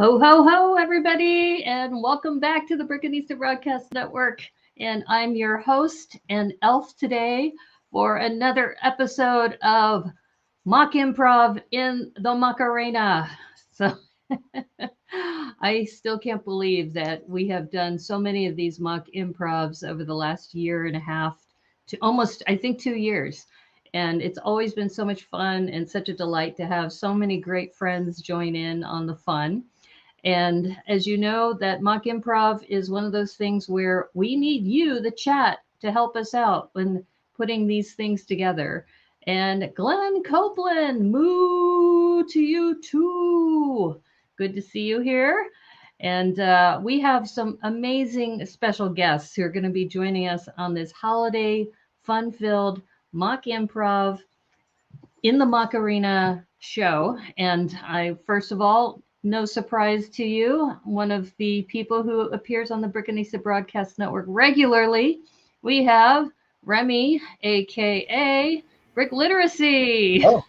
Ho, ho, ho, everybody, and welcome back to the Brickanista Broadcast Network. And I'm your host and elf today for another episode of Mock Improv in the Macarena. So I still can't believe that we have done so many of these mock improvs over the last year and a half to almost, I think, 2 years. And it's always been so much fun and such a delight to have so many great friends join in on the fun. And as you know, that mock improv is one of those things where we need you, the chat, to help us out when putting these things together. And Glenn Copeland, moo to you too. Good to see you here. And we have some amazing special guests who are going to be joining us on this holiday fun-filled mock improv in the Macarena show. And I, first of all, no surprise to you, one of the people who appears on the Brickanista Broadcast Network regularly, we have Remy, aka Brick Literacy. Oh,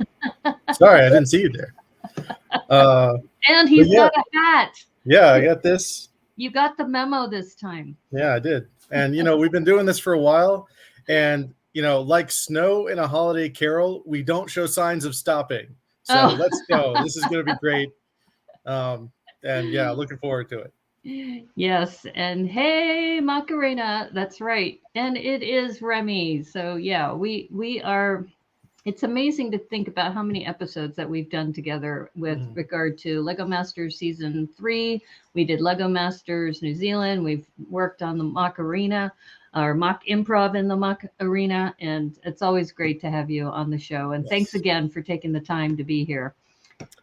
sorry, I didn't see you there. And he's got a hat. Yeah, I got this. You got the memo this time. Yeah, I did. And, we've been doing this for a while. And, like snow in a holiday carol, we don't show signs of stopping. So let's go. This is going to be great. And yeah, looking forward to it. Yes. And hey, Macarena, that's right. And it is Remy. So yeah, we are, it's amazing to think about how many episodes that we've done together with regard to Lego Masters Season 3. We did Lego Masters New Zealand. We've worked on the Macarena, or mock improv in the Macarena. And it's always great to have you on the show. And thanks again for taking the time to be here.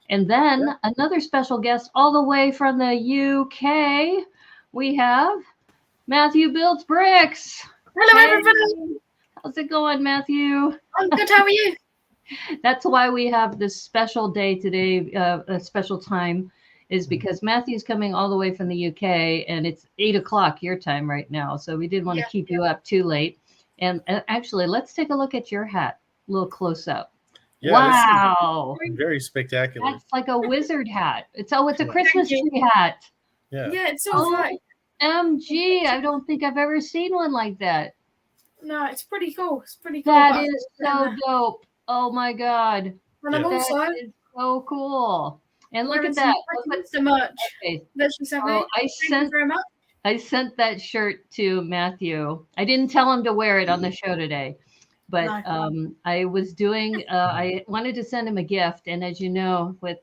And then another special guest all the way from the UK, we have Matthew Builds Bricks. Hello, everybody. How's it going, Matthew? I'm good. How are you? That's why we have this special day today, a special time, is because Matthew's coming all the way from the UK, and it's 8 o'clock your time right now. So we didn't want to keep you up too late. And actually, let's take a look at your hat, a little close up. Yeah, wow, very spectacular. That's like a wizard hat. It's a Christmas tree hat. Yeah, it's sort of like MG. I don't think I've ever seen one like that. No, it's pretty cool. It's pretty cool. That is so dope. Oh my god. And I'm also that is so cool. And look at that. Look so much. Okay. Thank you very much. I sent that shirt to Matthew. I didn't tell him to wear it on the show today. But I was doing, I wanted to send him a gift. And as you know, with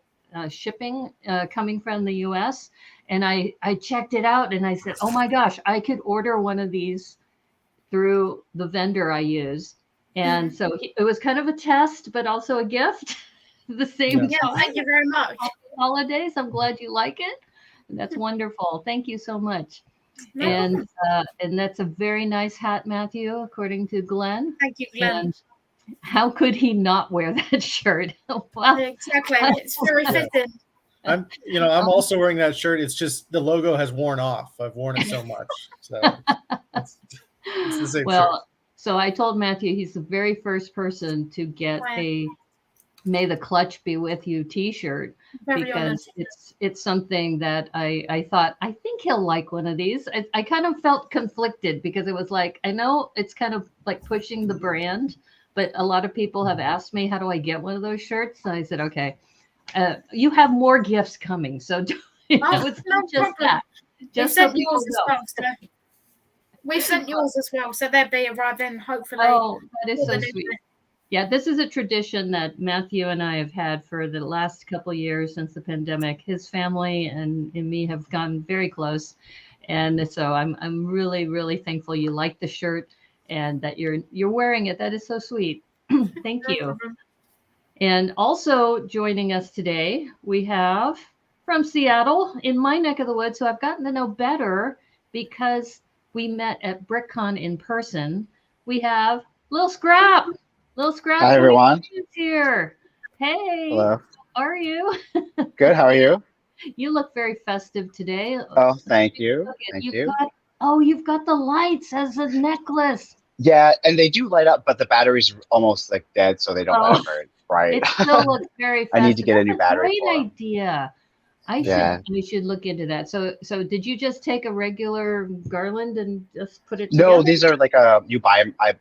shipping coming from the US, and I checked it out and I said, oh my gosh, I could order one of these through the vendor I use. And so it was kind of a test, but also a gift at the same time. Yeah, thank you very much. Holidays. I'm glad you like it. That's wonderful. Thank you so much. No. And that's a very nice hat, Matthew, according to Glenn. Thank you, Glenn. And how could he not wear that shirt? Wow. Exactly. It's very fitting. I'm also wearing that shirt. It's just the logo has worn off. I've worn it so much. So it's the same shirt. So I told Matthew he's the very first person to get a "May the Clutch Be With You" T-shirt, because it's something that I thought, I think he'll like one of these. I kind of felt conflicted because it was like, I know it's kind of like pushing the brand, but a lot of people have asked me, how do I get one of those shirts? And I said, okay, you have more gifts coming. So it's not just that. Just sent yours as well. So we sent yours as well. So they'll be arriving hopefully. Oh, that is so sweet. Yeah, this is a tradition that Matthew and I have had for the last couple of years since the pandemic. His family and me have gotten very close. And so I'm really, really thankful you like the shirt and that you're wearing it. That is so sweet. Thank you. And also joining us today, we have from Seattle, in my neck of the woods, who I've gotten to know better because we met at BrickCon in person. We have Lil Scrap. Lil Scrap. Hi, everyone. Here. Hey. Hello. How are you? Good. How are you? You look very festive today. Oh, thank you. Thank you. You've got the lights as a necklace. Yeah, and they do light up, but the battery's almost like dead, so they don't light up very bright. It still looks very festive. I need to get a new battery. Great idea. I Yeah. should look into that. So did you just take a regular garland and just put it together? No, these are like you buy. I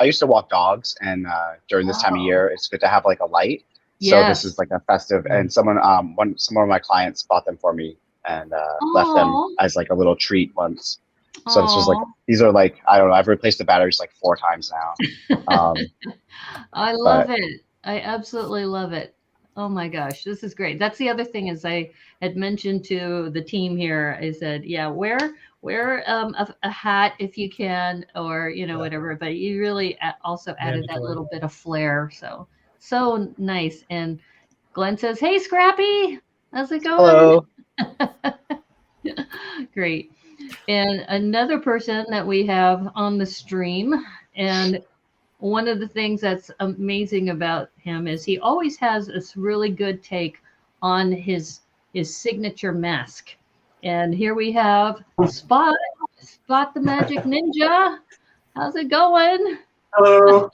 used to walk dogs, and during this time of year, it's good to have like a light. So this Yes. is like a festive, and some of my clients bought them for me and left them Aw. as like a little treat once. So this was like Aw. these are like I don't know. I've replaced the batteries like 4 times now. I love it. I absolutely love it. Oh my gosh, this is great. That's the other thing is I had mentioned to the team here. I said, yeah, wear a hat if you can, or whatever. But you really also added that little bit of flair. So nice. And Glenn says, "Hey, Scrappy, how's it going?" Hello. Great. And another person that we have on the stream, and one of the things that's amazing about him is he always has this really good take on his signature mask. And here we have Spot the Magic Ninja. How's it going? Hello.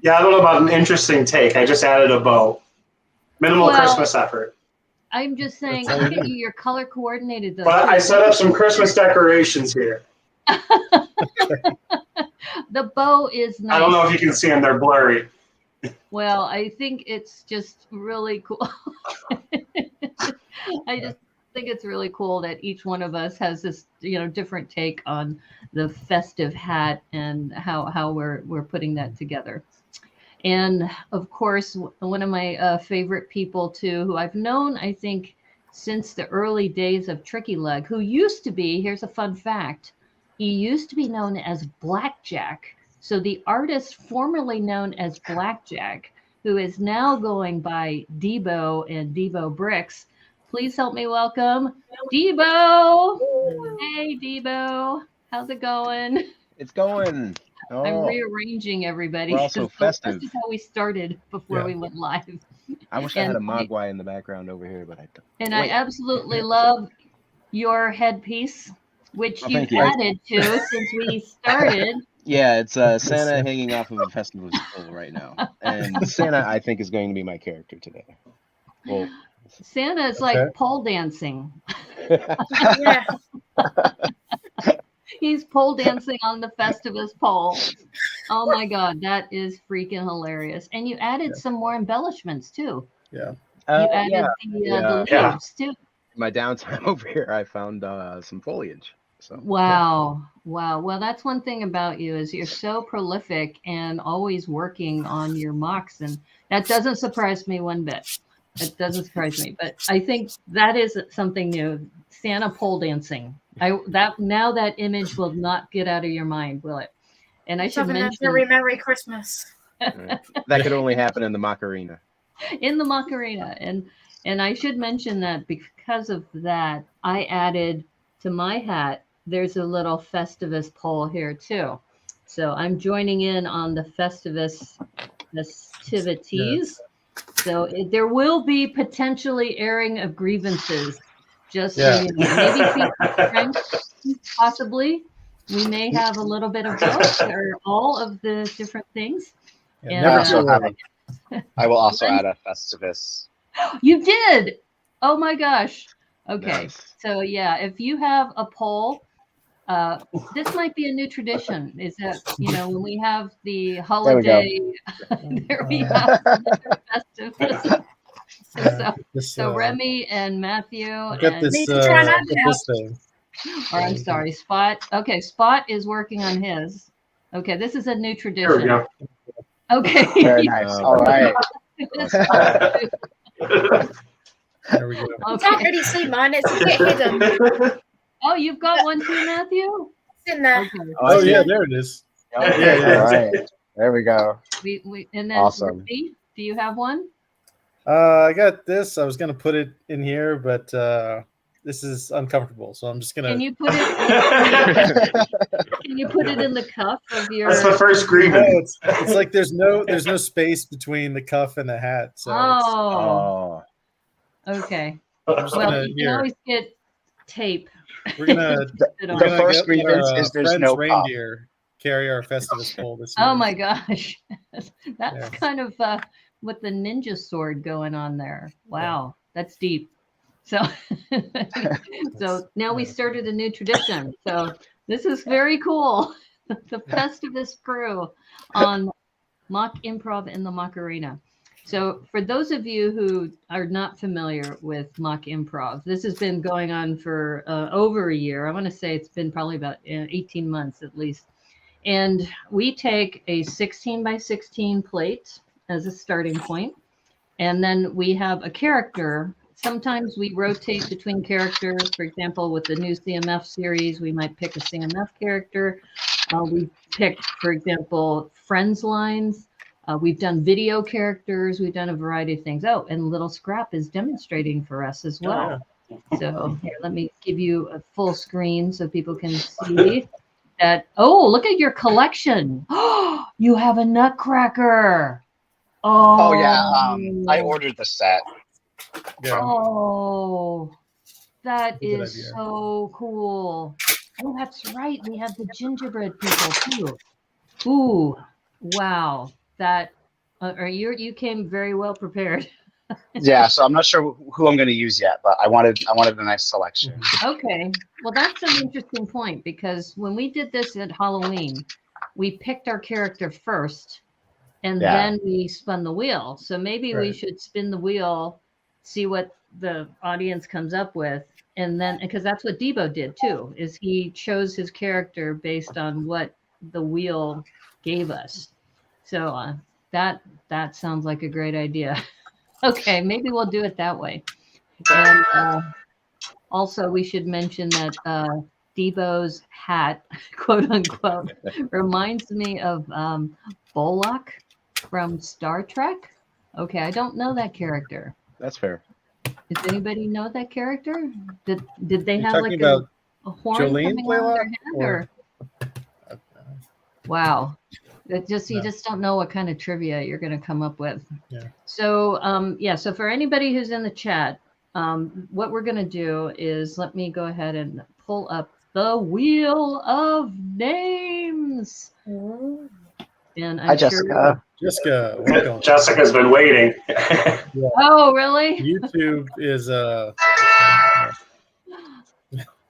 Yeah, I don't know about an interesting take. I just added a bow. Minimal Christmas effort. I'm just saying, look at you. You're color coordinated, though. But I set up some Christmas decorations here. The bow is nice. I don't know if you can see them. They're blurry. Well, I think it's just really cool. I just think it's really cool that each one of us has this, different take on the festive hat and how we're putting that together. And of course, one of my favorite people too, who I've known, I think, since the early days of Tricky Leg, who used to be, here's a fun fact, he used to be known as Blackjack. So the artist formerly known as Blackjack, who is now going by Debo and Debo Bricks. Please help me welcome Debo. Hey, Debo. How's it going? It's going. Oh, I'm rearranging everybody. we're also festive. This is how we started before we went live. I wish I had a Mogwai in the background over here, but I don't. And I absolutely love your headpiece, which you've added to since we started. Yeah, it's Santa hanging off of a festival pole right now. And Santa, I think, is going to be my character today. Well, Santa is like pole dancing. Yeah. He's pole dancing on the Festivus pole. Oh my God, that is freaking hilarious. And you added some more embellishments too. Yeah. You added the leaves too. My downtime over here, I found some foliage. So. Wow. Well, that's one thing about you is you're so prolific and always working on your mocks, and that doesn't surprise me one bit. It doesn't surprise me, but I think that is something new. Santa pole dancing. That image will not get out of your mind, will it? And I should mention very Merry Christmas. That could only happen in the Macarena. In the Macarena, and I should mention that because of that, I added to my hat. There's a little Festivus pole here too, so I'm joining in on the Festivus festivities. So there will be potentially airing of grievances. Just so you know, maybe possibly we may have a little bit of both or all of the different things. Yeah, I will also add a Festivus. You did. Oh my gosh. Okay. Nice. So yeah, if you have a poll, this might be a new tradition. Is that when we have the holiday, there we have Festivus. So Remy and Matthew get this thing. Or I'm sorry, Spot. Okay, Spot is working on his. Okay, this is a new tradition. There we go. Okay. Very nice. All right. There we go. I can't really see mine. It's a bit hidden. Oh, you've got one too, Matthew? It's in there. Okay. Oh yeah, there it is. All right. There we go. And then Awesome. Ruby, do you have one? I got this. I was gonna put it in here, but this is uncomfortable, so I'm just gonna. Can you put it? Can you put it in the cuff of your? That's the first grievance. No, it's like there's no space between the cuff and the hat. So okay. well, you can always get tape. We're gonna. The first grievance is there's French no reindeer carry our Festivus pole this year. Oh my gosh, that's kind of with the ninja sword going on there. Wow, that's deep. So, so now we started a new tradition. So this is very cool. The Festivus crew on Mock Improv in the Mock Arena. So for those of you who are not familiar with Mock Improv, this has been going on for over a year. I want to say it's been probably about 18 months at least. And we take a 16 by 16 plate as a starting point. And then we have a character. Sometimes we rotate between characters. For example, with the new CMF series, we might pick a CMF character. We picked, for example, Friends lines. We've done video characters. We've done a variety of things. Oh, and Little Scrap is demonstrating for us as well. Oh, yeah. So here, let me give you a full screen so people can see that. Oh, look at your collection. Oh, you have a Nutcracker. Oh yeah, I ordered the set. Yeah. Oh, that is idea. so cool. Oh, that's right. We have the gingerbread people too. Ooh, wow. That you came very well prepared. Yeah, so I'm not sure who I'm going to use yet, but I wanted a nice selection. Okay, well that's an interesting point because when we did this at Halloween, we picked our character first, and then we spun the wheel. So maybe we should spin the wheel, see what the audience comes up with, and then because that's what Debo did too, is he chose his character based on what the wheel gave us. So that sounds like a great idea. Okay, maybe we'll do it that way. And also, we should mention that Debo's hat, quote unquote, reminds me of Bollock from Star Trek. Okay, I don't know that character. That's fair. Does anybody know that character? Did they have like about a horn Jolene coming out of their head? Or? Wow. You just don't know what kind of trivia you're going to come up with. Yeah. So so for anybody who's in the chat, what we're going to do is let me go ahead and pull up the Wheel of Names. And Hi, Jessica. Jessica, welcome. Jessica's been waiting. Yeah. Oh, really? YouTube is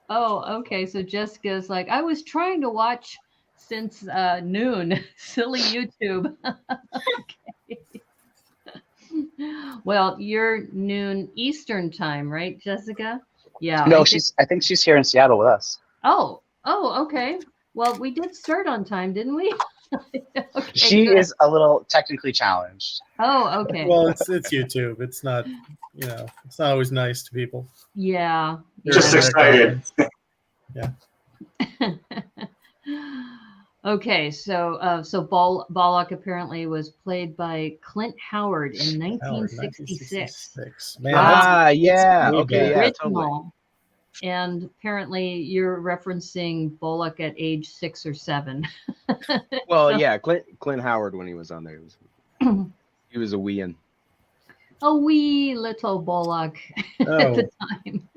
Oh, okay. So Jessica's like, I was trying to watch since noon. Silly YouTube. Okay. Well, you're noon Eastern time, right, Jessica? Yeah. No, I think she's here in Seattle with us. Oh, okay. Well, we did start on time, didn't we? Okay, she good. is a little technically challenged. Oh, okay. Well, it's YouTube. It's not, it's not always nice to people. Yeah. Just excited. Yeah. Okay, so Bollock apparently was played by Clint Howard in 1966. Man, yeah. way Okay, back. yeah, totally. And apparently you're referencing Bollock at age 6 or 7. Well, yeah, Clint Howard when he was on there, he was a weein'. A wee little Bollock at the time.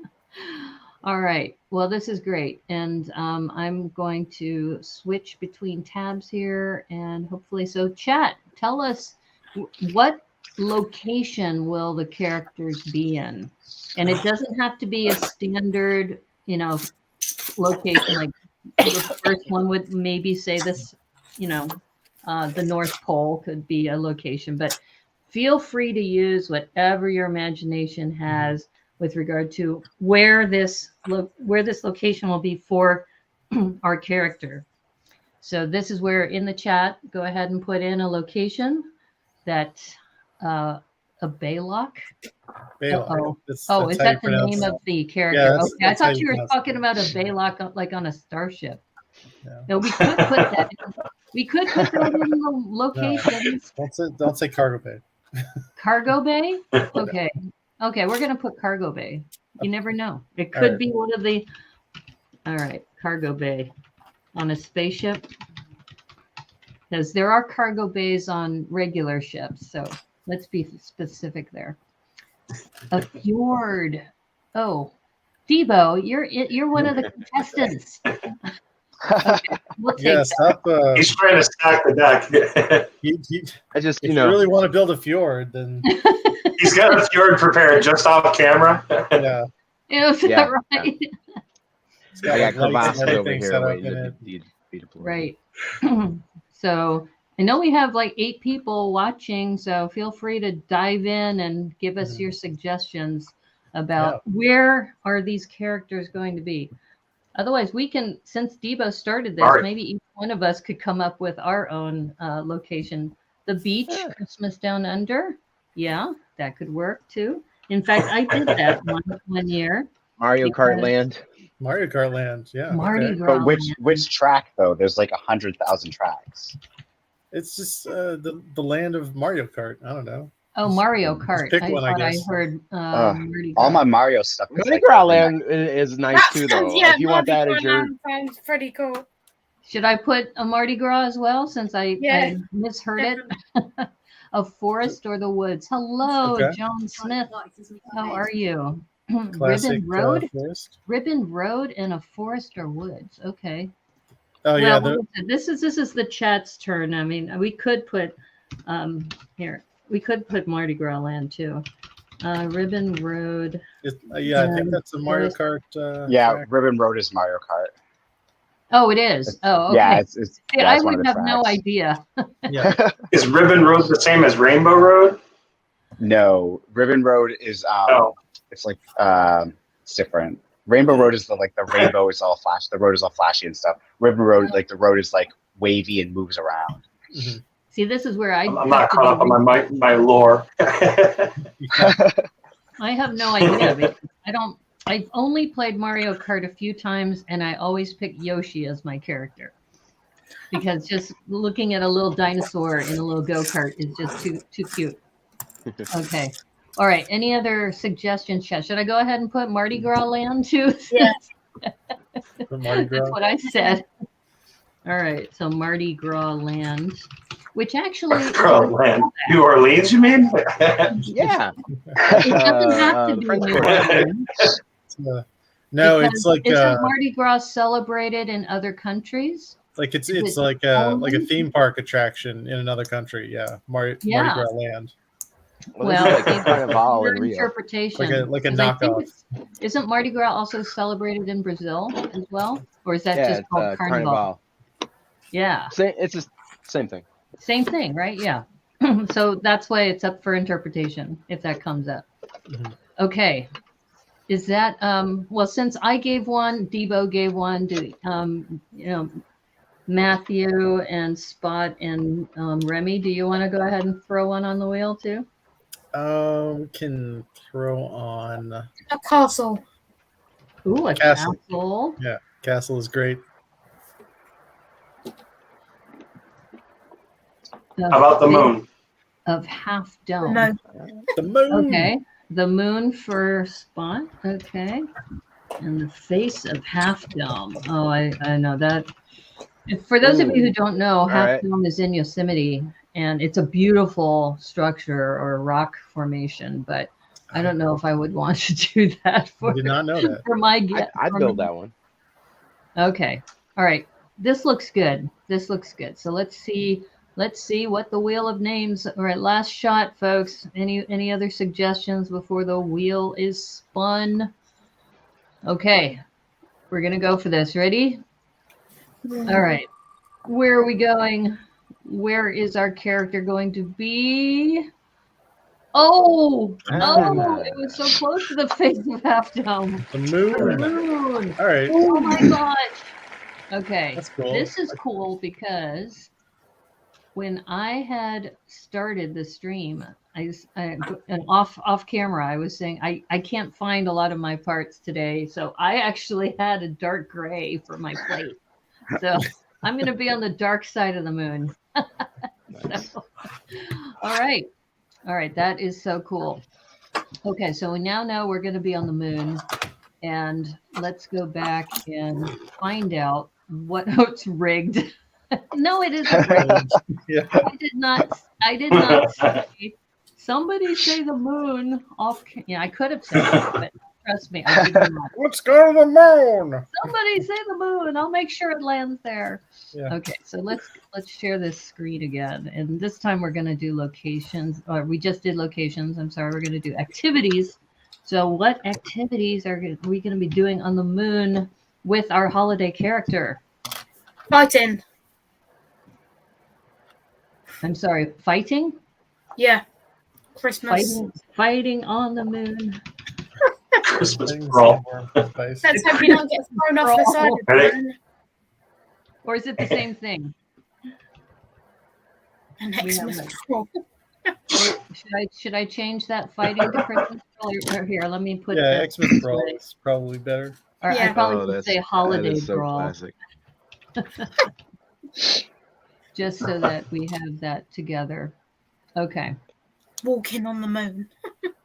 All right. Well, this is great. And I'm going to switch between tabs here and hopefully, so chat, tell us what location will the characters be in? And it doesn't have to be a standard, location. Like the first one would maybe say this, the North Pole could be a location, but feel free to use whatever your imagination has with regard to where this location will be for our character. So this is where in the chat, go ahead and put in a location that a Baylock. Baylock. Is that the name of the character? Yeah, okay, I thought you were talking about a Baylock like on a starship. Yeah. No, we could put that in. We could put that in the locations. No, don't say Cargo Bay. Cargo Bay? Okay. Okay, we're going to put Cargo Bay. You never know. It could be one of the... All right, Cargo Bay on a spaceship. Because there are cargo bays on regular ships, so let's be specific there. A fjord. Oh, Debo, you're one of the contestants. Okay, we'll take that. Stop. He's trying to stack the deck. I just, if you really want to build a fjord, then He's got a fjord prepared just off camera. Yeah. Is that right? It's I got like lights crevasses and over everything here set up waiting in to it. be deployed. Right. So I know we have like 8 people watching, so feel free to dive in and give us your suggestions about where are these characters going to be. Otherwise, we can, since Debo started this, Right. maybe each one of us could come up with our own location. The beach, Christmas Down Under. Yeah, that could work too. In fact, I did that one year. Mario Kart because Land. Mario Kart Land. Yeah. Mardi Okay. Gras. But which Land. track though? There's like 100,000 tracks. It's just the land of Mario Kart. I don't know. Oh, Mario Kart. pick I one, I thought I guess. heard Mardi Gras. All my Mario stuff is Mardi like Gras every Land is nice too, though. Yeah, If you want that as your sounds pretty cool. Should I put a Mardi Gras as well, since I misheard definitely. it? A forest or the woods? Hello, Okay. John Smith. How are you? Classic Ribbon Road? forest. Ribbon Road in a forest or woods. Okay. Oh yeah. Well, this is the chat's turn. I mean, we could put here. We could put Mardi Gras Land too. Ribbon Road. Yeah, I think that's a Mario Kart. Track. Ribbon Road is Mario Kart. Oh, it is. Oh, okay. Yeah, it's See, I would have no idea. Yeah. Is Ribbon Road the same as Rainbow Road? No, Ribbon Road is it's like it's different. Rainbow Road is the rainbow is all flash. The road is all flashy and stuff. Ribbon Road, like the road is like wavy and moves around. Mm-hmm. See, this is where I'm not caught up on my lore. I have no idea because I've only played Mario Kart a few times, and I always pick Yoshi as my character because just looking at a little dinosaur in a little go-kart is just too cute. Okay. All right. Any other suggestions, Chet? Should I go ahead and put Mardi Gras Land too? Yeah. Mardi Gras. That's what I said. All right. So Mardi Gras Land, which actually Land. New Orleans, you mean? yeah. It doesn't have to be French New Quarter. Orleans. No, Because it's like isn't Mardi Gras celebrated in other countries? it's like a theme park attraction in another country. Yeah, Mardi Gras Land. Well, this is like Carnival your in Rio. interpretation. Like a 'Cause I think knockoff. isn't Mardi Gras also celebrated in Brazil as well, or is that Yeah, just it's called Carnival? Carnival. Yeah, It's the same thing. same thing, right? Yeah. So that's why it's up for interpretation if that comes up. Mhm. Okay. Is that well? Since I gave one, Debo gave one. Do Matthew and Spot and Remy? Do you want to go ahead and throw one on the wheel too? We can throw on A castle. Ooh, a Castle. castle. Yeah, castle is great. How about the moon? Of Half Dome. No. The moon. Okay. The moon for Spot. Okay. And the face of Half Dome. Oh, I know that. For those of you who don't know, Half Dome is in Yosemite, and it's a beautiful structure or rock formation, but I don't know if I would want to do that for, I did not know that. for my I'd build that one. Okay. All right. This looks good. This looks good. So let's see what the wheel of names. All right, last shot, folks. Any other suggestions before the wheel is spun? Okay. We're going to go for this. Ready? All right. Where are we going? Where is our character going to be? Oh, it was so close to the face of Half Dome. The moon. The moon. All right. Oh my gosh. Okay. That's cool. This is cool because when I had started the stream, and off camera, I was saying I can't find a lot of my parts today, so I actually had a dark gray for my plate. So I'm going to be on the dark side of the moon. So, all right, that is so cool. Okay, so we now know we're going to be on the moon, and let's go back and find out what it's rigged. No, it isn't rigged. Yeah. I did not say. Somebody say the moon off. Yeah, I could have said that, but Trust me, I did not. Let's go to the moon. Somebody say the moon. I'll make sure it lands there. Yeah. Okay, so let's share this screen again, and this time we're going to do locations. Or we just did locations. I'm sorry, we're going to do activities. So, what activities are we going to be doing on the moon with our holiday character? Fighting. I'm sorry, fighting. Yeah. Christmas. Fighting on the moon. Christmas brawl. Let's hope you don't get thrown off the side of the moon. Or is it the same thing? An We have Xmas brawl. Should I change that fighting to Christmas brawl? Or here, let me put Yeah, that. Xmas brawl is probably better. Or I Yeah. probably would say holiday that is so brawl, classic. just so that we have that together. Okay. Walking on the moon.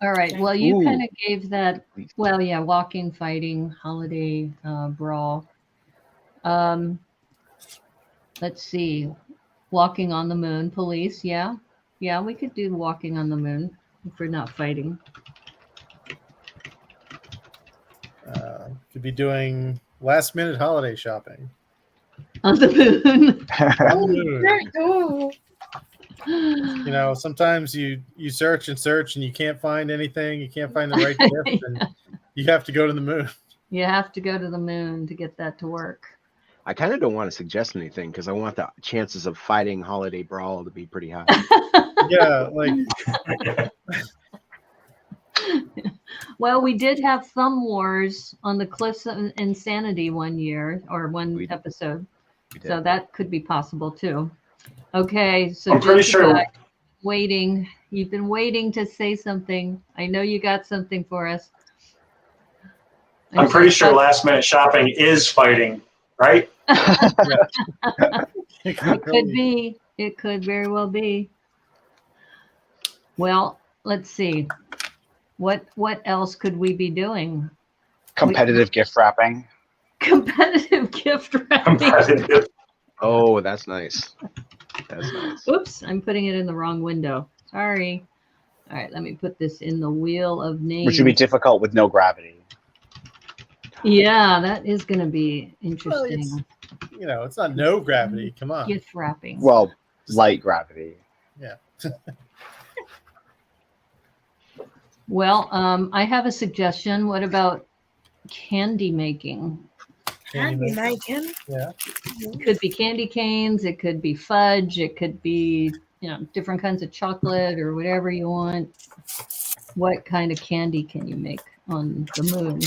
All right. Well, you Ooh. kind of gave that. Well, yeah, walking, fighting, holiday brawl. Let's see. Walking on the moon, police. Yeah. Yeah, we could do walking on the moon if we're not fighting. Could be doing last minute holiday shopping. On the moon. On the moon. Very cool. You know, sometimes you search and search and you can't find anything. You can't find the right gift, and you have to go to the moon. You have to go to the moon to get that to work. I kind of don't want to suggest anything because I want the chances of fighting holiday brawl to be pretty high. Yeah, like Well, we did have Thumb Wars on the Cliffs of Insanity one year, or one We did. episode. We did. So that could be possible too. Okay, so I'm pretty Jessica, sure- waiting. You've been waiting to say something. I know you got something for us. I'm pretty sure last minute shopping is fighting, right? It could be. It could very well be. Well, let's see. What else could we be doing? Competitive gift wrapping. Competitive gift wrapping. Competitive. Oh, that's nice. That's nice. Oops, I'm putting it in the wrong window. Sorry. All right, let me put this in the wheel of names. Which would be difficult with no gravity. Yeah, that is going to be interesting. you know, it's not no gravity. Come on. Gift wrapping. Well, light gravity. Yeah. Well, I have a suggestion. What about candy making? Candy making. Yeah. It could be candy canes. It could be fudge. It could be, different kinds of chocolate or whatever you want. What kind of candy can you make on the moon?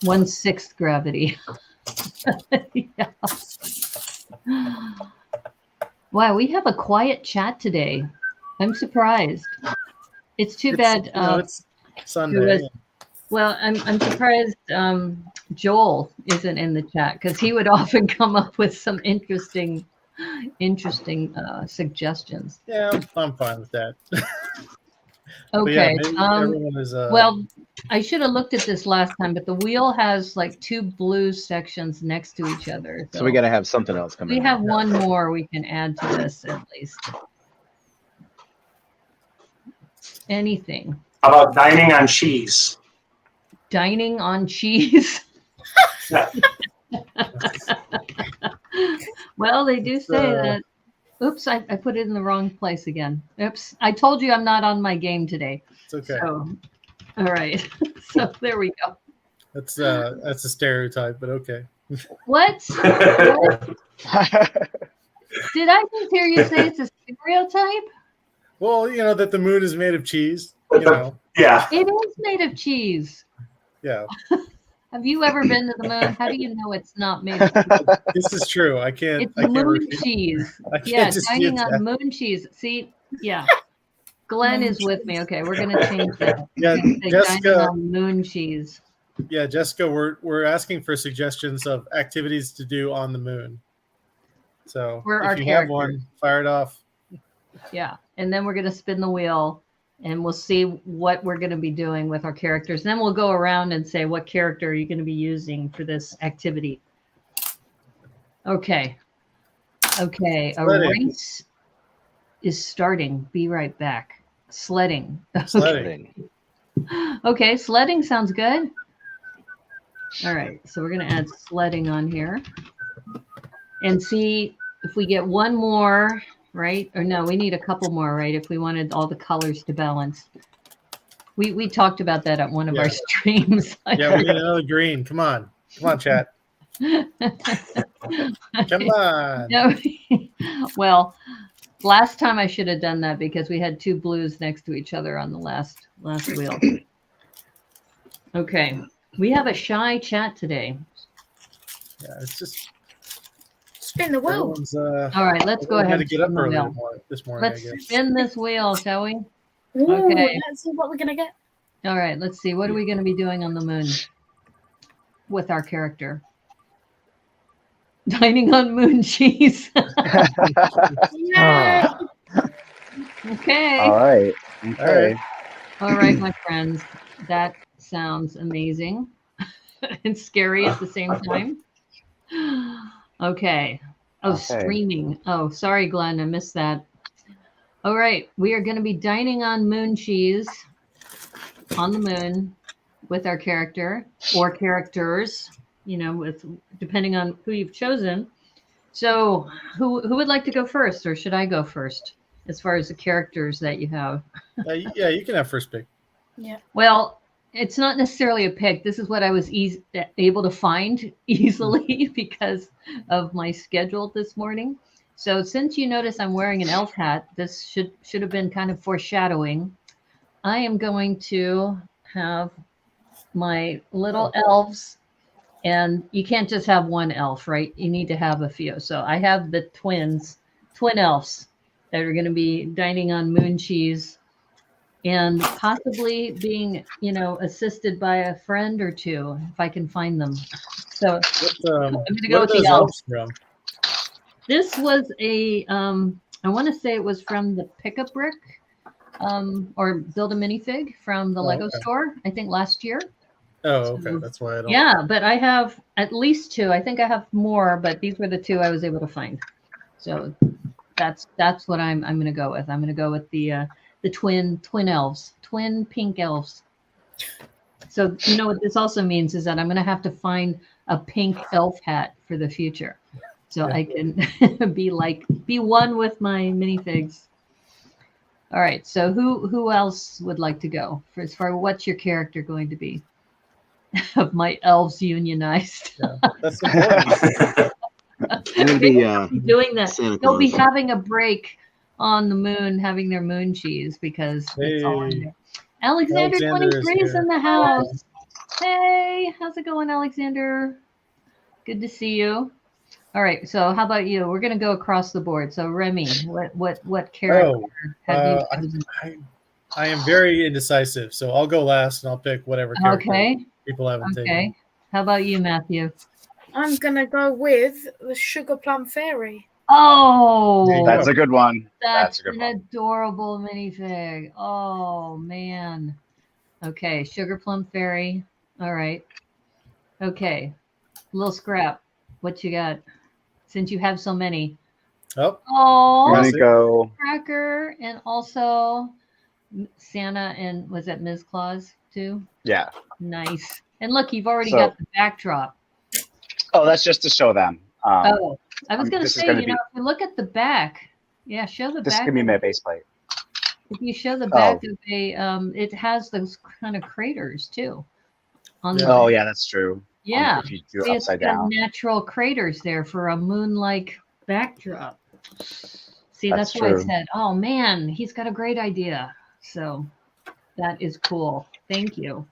1/6 gravity. Yeah. Wow, we have a quiet chat today. I'm surprised. It's too bad. It's Sunday. Well, I'm surprised Joel isn't in the chat because he would often come up with some interesting suggestions. Yeah, I'm fine with that. Okay. Yeah, maybe everyone is, well, I should have looked at this last time, but the wheel has like 2 blue sections next to each other. So we got to have something else coming. We have one more we can add to this at least. Anything. How about dining on cheese? Dining on cheese. Yeah. Well, they do say that. Oops, I put it in the wrong place again. Oops, I told you I'm not on my game today. it's okay. So, all right. So there we go. That's a stereotype, but okay. What? Did I just hear you say it's a stereotype? Well, that the moon is made of cheese. Yeah. It is made of cheese. Have you ever been to the moon? How do you know it's not made of cheese? This is true. I can't. It's I can't moon refute- cheese. I can't Yeah, dispute dining that. on moon cheese. See, yeah. Glenn is with me. Okay, we're gonna change that. Yeah, We're gonna say Jessica. dining on moon cheese. Yeah, Jessica, we're asking for suggestions of activities to do on the moon. So For if our you characters. have one, fire it off. Yeah, and then we're gonna spin the wheel, and we'll see what we're gonna be doing with our characters. And then we'll go around and say what character are you gonna be using for this activity. Okay. Okay, a Sledding. race is starting. Be right back. Sledding. Sledding. Okay, sledding sounds good. All right, so we're going to add sledding on here and see if we get one more, right? Or no, we need a couple more, right? If we wanted all the colors to balance. We talked about that at one of our streams. Yeah, we need another green. Come on, chat. Come on. No, well, last time I should have done that because we had two blues next to each other on the last wheel. Okay, we have a shy chat today. Yeah, it's just spin the wheel. All right, let's go ahead. To get up early this morning. Let's spin this wheel, shall we? Ooh, okay. Let's see what we're gonna get. All right, let's see. What are we going to be doing on the moon with our character? Dining on moon cheese. Yeah. Okay. All right. Okay. All right, my friends. That sounds amazing and scary at the same time. Okay. Oh, streaming. Oh, sorry, Glenn. I missed that. All right. We are going to be dining on moon cheese on the moon with our character or characters, with depending on who you've chosen. So who would like to go first, or should I go first as far as the characters that you have? Yeah, you can have first pick. Yeah. Well, it's not necessarily a pick. This is what I was able to find easily because of my schedule this morning. So since you notice I'm wearing an elf hat, this should have been kind of foreshadowing. I am going to have my little elves, and you can't just have one elf, right? You need to have a few. So I have the twin elves that are going to be dining on moon cheese and possibly being, assisted by a friend or two if I can find them. So I'm going to go with the elves. From? This was I want to say it was from the Pickup Brick. Or Build a Minifig from the Lego store, I think last year. Oh, okay. That's why I don't. Yeah, but I have at least two. I think I have more, but these were the two I was able to find. So that's what I'm going to go with. I'm going to go with the twin elves, twin pink elves. So what this also means is that I'm going to have to find a pink elf hat for the future, so I can be one with my minifigs. All right. So who else would like to go as far what's your character going to be? Of my elves unionized. Yeah, that's important. I'm gonna be doing that. Santa They'll be Claus. having a break on the moon, having their moon cheese because it's all in there. Alexander 23 is in the house. Hey, how's it going, Alexander? Good to see you. All right, so how about you? We're going to go across the board. So Remy, what character have you chosen? I am very indecisive, so I'll go last and I'll pick whatever character people haven't taken. Okay. How about you, Matthew? I'm gonna go with the Sugar Plum Fairy. Oh, that's a good one. That's an adorable minifig. Oh man. Okay, Sugar Plum Fairy. All right. Okay, Little Scrap. What you got? Since you have so many. I'm gonna go Cracker and also Santa and was that Ms. Claus too? Yeah. Nice. And look, you've already got the backdrop. Oh, that's just to show them. I was going to say, if you look at the back, show the back. This is gonna be my base plate. If you show the back of it has those kind of craters too. Yeah, that's true. Yeah, if you do it upside down. Natural craters there for a moon-like backdrop. See, that's why I said, oh man, he's got a great idea. So that is cool. Thank you.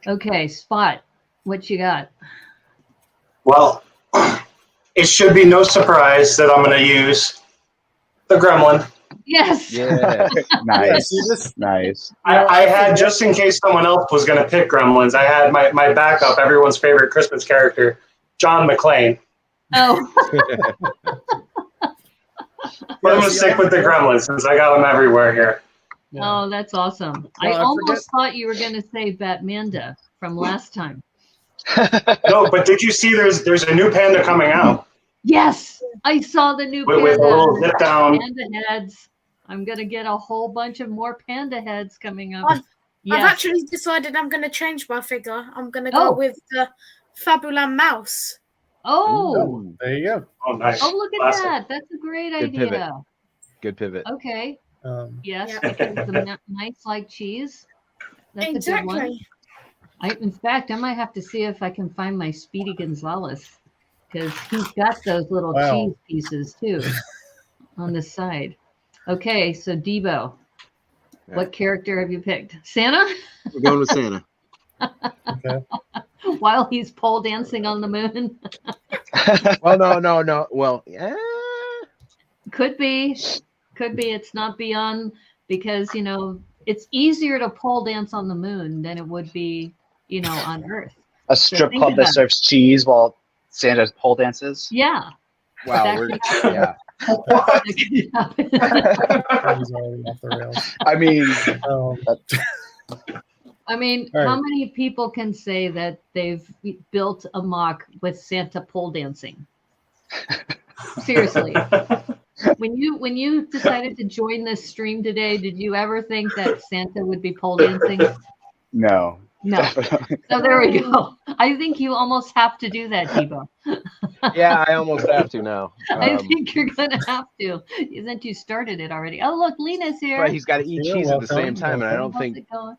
Okay, Spot, what you got? Well, it should be no surprise that I'm going to use the gremlin. Yes. Yeah. Nice. Nice. I had, just in case someone else was going to pick gremlins, I had my backup, everyone's favorite Christmas character, John McClane. Oh. But I'm going to stick with the gremlins since I got them everywhere here. Yeah. Oh, that's awesome. Well, I almost thought you were going to say Batmanda from last time. No, but did you see there's a new panda coming out? Yes, I saw the new panda. With a little zip down. Panda heads. I'm going to get a whole bunch of more panda heads coming up. Yes. I've actually decided I'm going to change my figure. I'm going to go Oh. with the Fabulan mouse. Oh, Ooh, There you go. Oh, nice. oh, look at Classic. that. That's a great Good idea. pivot. good pivot. Okay. Yes, Yeah. because the mice like cheese. That's a good one. Exactly. In fact, I might have to see if I can find my Speedy Gonzales because he's got those little Wow. cheese pieces too on the side. Okay, so Debo, Yeah. what character have you picked? Santa? We're going with Santa. Okay. While he's pole dancing on the moon? Well, no. Well, yeah. Could be. It's not beyond because, it's easier to pole dance on the moon than it would be, on Earth. A So strip think club that about it. serves cheese while Santa pole dances. Yeah. Wow. That We're could happen. yeah. That could happen. He's already off the rails. I mean, I mean, All how right. many people can say that they've built a mock with Santa pole dancing? Seriously. When you decided to join this stream today, did you ever think that Santa would be pole dancing? no. No. Definitely. So there we go. I think you almost have to do that, Debo. Yeah, I almost have to now. I think you're gonna have to, since you started it already. Oh, look, Lena's here. But he's got to eat Yeah, cheese at the welcome, same time, and I don't How's think it going?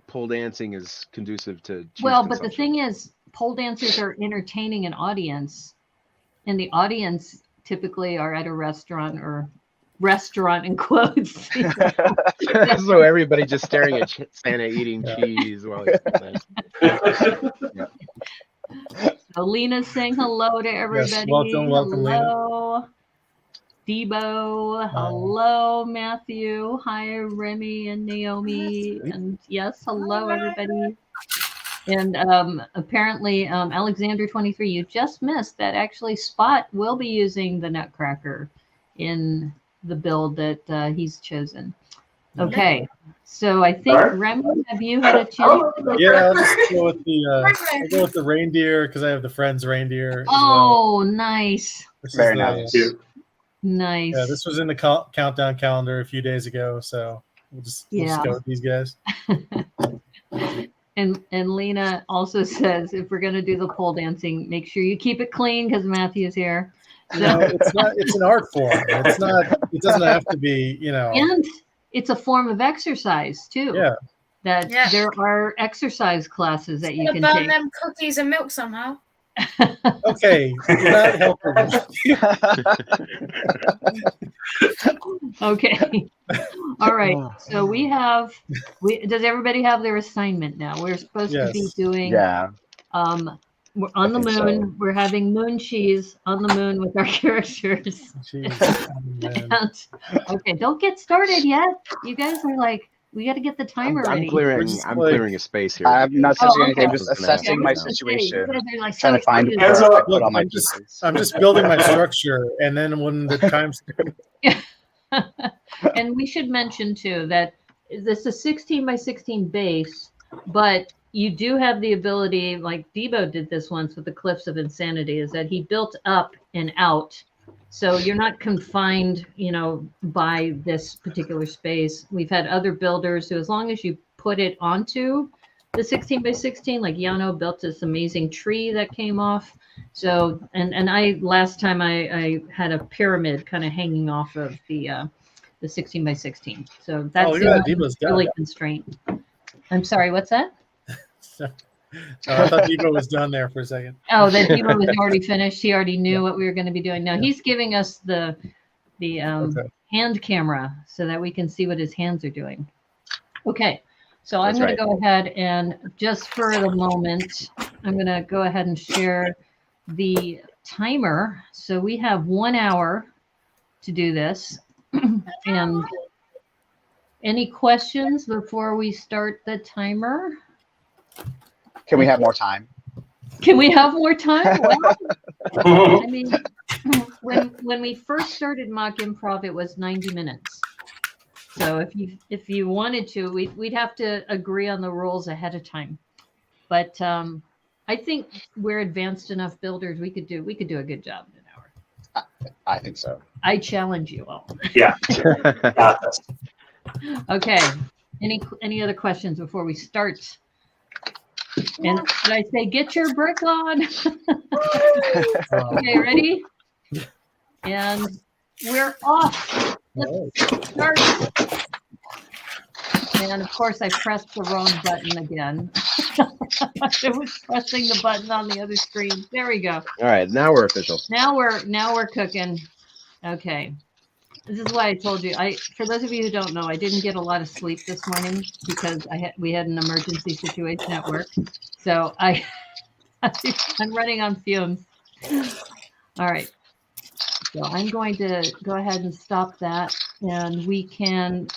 pole dancing is conducive to cheese Well, but the consumption. thing is, pole dancers are entertaining an audience, and the audience typically are at a restaurant or restaurant in quotes. So everybody just staring at Santa eating cheese while he's dancing. So Lena's saying hello to everybody. welcome, hello. Debo. Hello, Matthew. Hi, Remy and Naomi. And yes, hello, everybody. And apparently, Alexander 23, you just missed that actually Spot will be using the Nutcracker in the build that he's chosen. Okay, so I think, Remy, have you had a chance? Yeah, I'll just go with I'll go with the reindeer because I have the Friends reindeer. as well. Oh, nice. This Very is nice. Cute. Nice. Yeah, this was in the countdown calendar a few days ago, so we'll just go with these guys. And Lena also says, if we're going to do the pole dancing, make sure you keep it clean because Matthew's here. No, it's an art form. It's not. It doesn't have to be. And it's a form of exercise too. Yeah. There are exercise classes that you can burn take. them cookies and milk somehow. Okay, you're not helping. Okay. All right. So does everybody have their assignment now? We're supposed to be doing. Yeah. We're on the think moon. so. We're having moon cheese on the moon with our characters. Jeez, man. Okay, don't get started yet. You guys are like, we got to get the timer I'm ready. clearing a space here. I'm not touching Oh, anything. okay. I'm just What's gonna assessing happen my now? situation. You guys are like Trying so to find excited. Hands up. put all my I'm pieces. just building my structure, and then when the time's And we should mention too that this is 16 by 16 base, but you do have the ability, like Debo did this once with the Cliffs of Insanity, is that he built up and out. So you're not confined, by this particular space. We've had other builders who, as long as you put it onto the 16 by 16, like Yano built this amazing tree that came off. So, and I, last time I had a pyramid kind of hanging off of the 16 by 16. So that's look at that, Debo's done. really constraint. I'm sorry, what's that? I thought Debo was done there for a second. Oh, that Debo was already finished. He already knew what we were going to be doing. Now he's giving us the hand camera so that we can see what his hands are doing. Okay, so I'm going to go ahead and just for the moment, I'm going to go ahead and share the timer. So we have 1 hour to do this. And any questions before we start the timer? Can we have more time? Can we have more time? Well, I mean, when we first started mock improv, it was 90 minutes. So if you wanted to, we'd have to agree on the rules ahead of time. But I think we're advanced enough builders. We could do a good job in an hour. I think so. I challenge you all. Yeah. Got this. Okay. Any other questions before we start? And did I say get your brick on? Okay, ready? And we're off. Let's start. And of course, I pressed the wrong button again. I was pressing the button on the other screen. There we go. All right, now we're official. Now we're cooking. Okay. This is why I told you. For those of you who don't know, I didn't get a lot of sleep this morning because we had an emergency situation at work. So I'm running on fumes. All right. So I'm going to go ahead and stop that, and we can.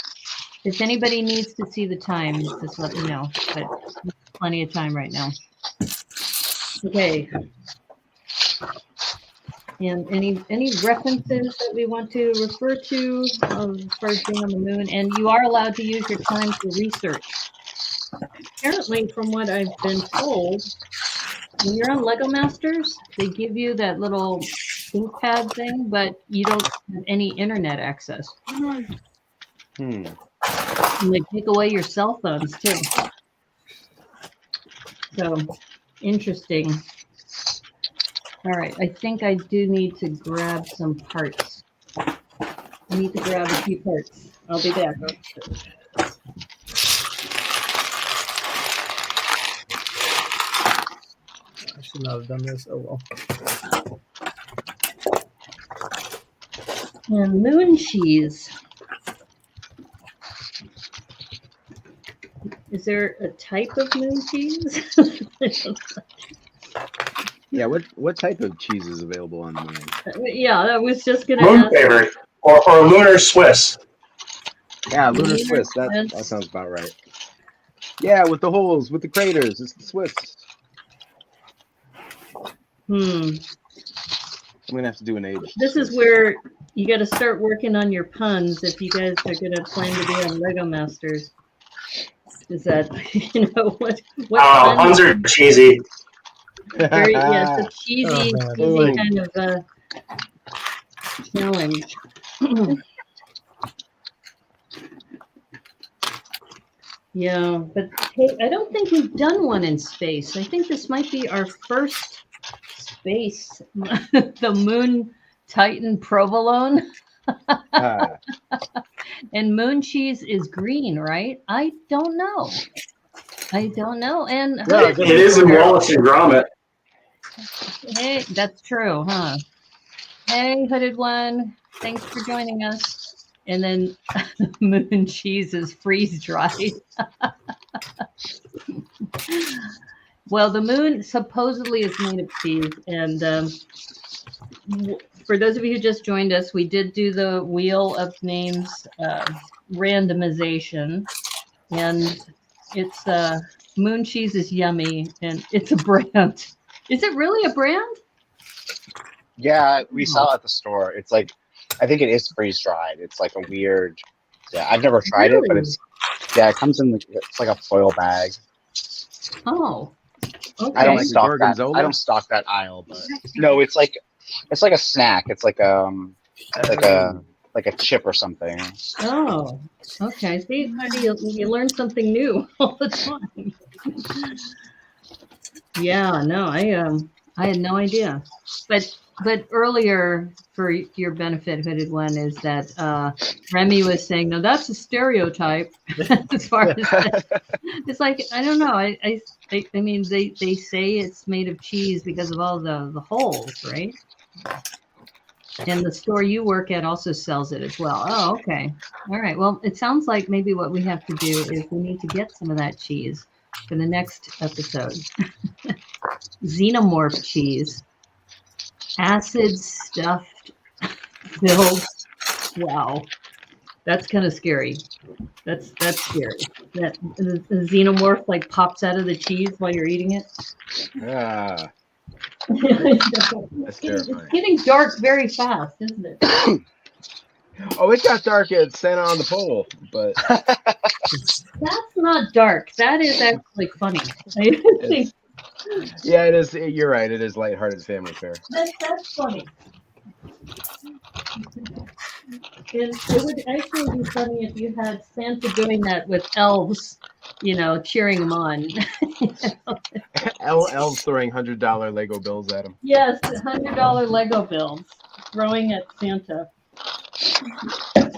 If anybody needs to see the time, just let me know. But plenty of time right now. Okay. And any references that we want to refer to as far as being on the moon, and you are allowed to use your time for research. Apparently, from what I've been told, when you're on Lego Masters, they give you that little ThinkPad thing, but you don't have any internet access. And they take away your cell phones too. So interesting. All right, I think I do need to grab some parts. I need to grab a few parts. I'll be back. I should not have done this. Oh well. And moon cheese. Is there a type of moon cheese? Yeah, what type of cheese is available on the moon? Yeah, I was just gonna Moon ask. favorite or lunar Swiss. Yeah, lunar Swiss. That sounds about right. Yeah, with the holes, with the craters. It's the Swiss. I'm gonna have to do an age. This is where you got to start working on your puns if you guys are gonna plan to be on Lego Masters. Is that what Puns are cheesy. Very, yeah, it's a cheesy kind of challenge. Yeah, but hey, I don't think we've done one in space. I think this might be our first space, the Moon Titan provolone. And moon cheese is green, right? I don't know. And yeah, it is in Wallace and Gromit. Hey, that's true, huh? Hey, Hooded One, thanks for joining us. And then moon cheese is freeze dried. Well, the moon supposedly is made of cheese, and for those of you who just joined us, we did do the Wheel of Names randomization, and it's moon cheese is yummy, and it's a brand. Is it really a brand? Yeah, we saw it at the store. It's like, I think it is freeze dried. It's like a weird. Yeah, I've never tried it, but it's it comes in it's like a foil bag. Oh, okay. I don't stock that. I don't stock that aisle, but no, it's like a snack. It's like a chip or something. Oh, okay. See, you learn something new all the time. Yeah, no, I had no idea. But earlier, for your benefit, Hooded One, is that Remy was saying, no, that's a stereotype. As far as it's like, I don't know. I mean, they say it's made of cheese because of all the holes, right? And the store you work at also sells it as well. Oh, okay. All right. Well, it sounds like maybe what we have to do is we need to get some of that cheese for the next episode. Xenomorph cheese. Acid stuffed filled. Wow. That's kind of scary. That's scary. That the xenomorph like pops out of the cheese while you're eating it. That's It's getting dark very fast, isn't it? Oh, it got dark at Santa on the Pole, but that's not dark. That is actually funny. Yeah, it is. You're right. It is lighthearted family fare. That's funny. it would actually be funny if you had Santa doing that with elves, cheering him on. Elves throwing $100 Lego bills at him. Yes, $100 Lego bills throwing at Santa.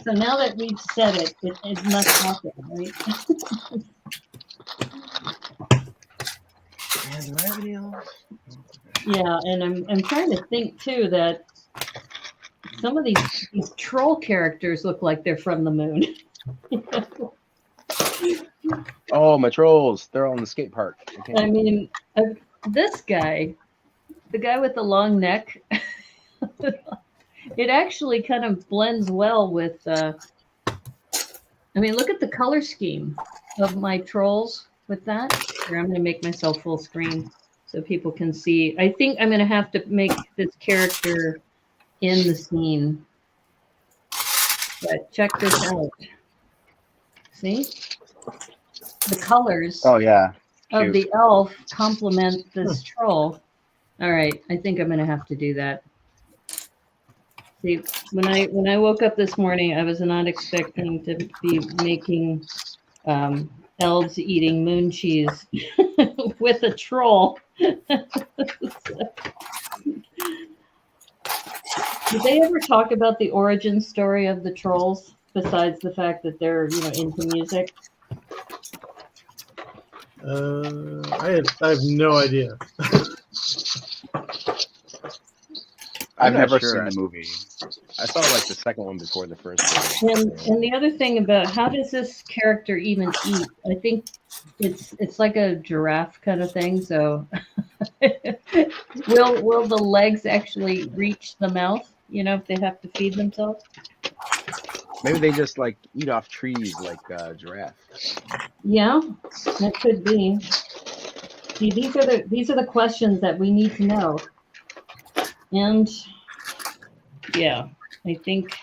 So now that we've said it, it must happen, right? And do I have any else? Yeah, and I'm trying to think too that some of these troll characters look like they're from the moon. Oh, my trolls! They're all in the skate park. I mean, this guy, the guy with the long neck, it actually kind of blends well with. I mean, look at the color scheme of my trolls with that. Here, I'm going to make myself full screen so people can see. I think I'm going to have to make this character in the scene. But check this out. See? The colors Oh yeah. of the elf complement this troll. All right, I think I'm going to have to do that. See, when I woke up this morning, I was not expecting to be making elves eating moon cheese with a troll. Did they ever talk about the origin story of the trolls besides the fact that they're into music? I have no idea. I've not never sure. seen the movie. I saw like the second one before the first one. And the other thing about how does this character even eat? I think it's like a giraffe kind of thing. So will the legs actually reach the mouth? If they have to feed themselves. Maybe they just like eat off trees like giraffe. Yeah, that could be. See, these are the questions that we need to know. And yeah, I think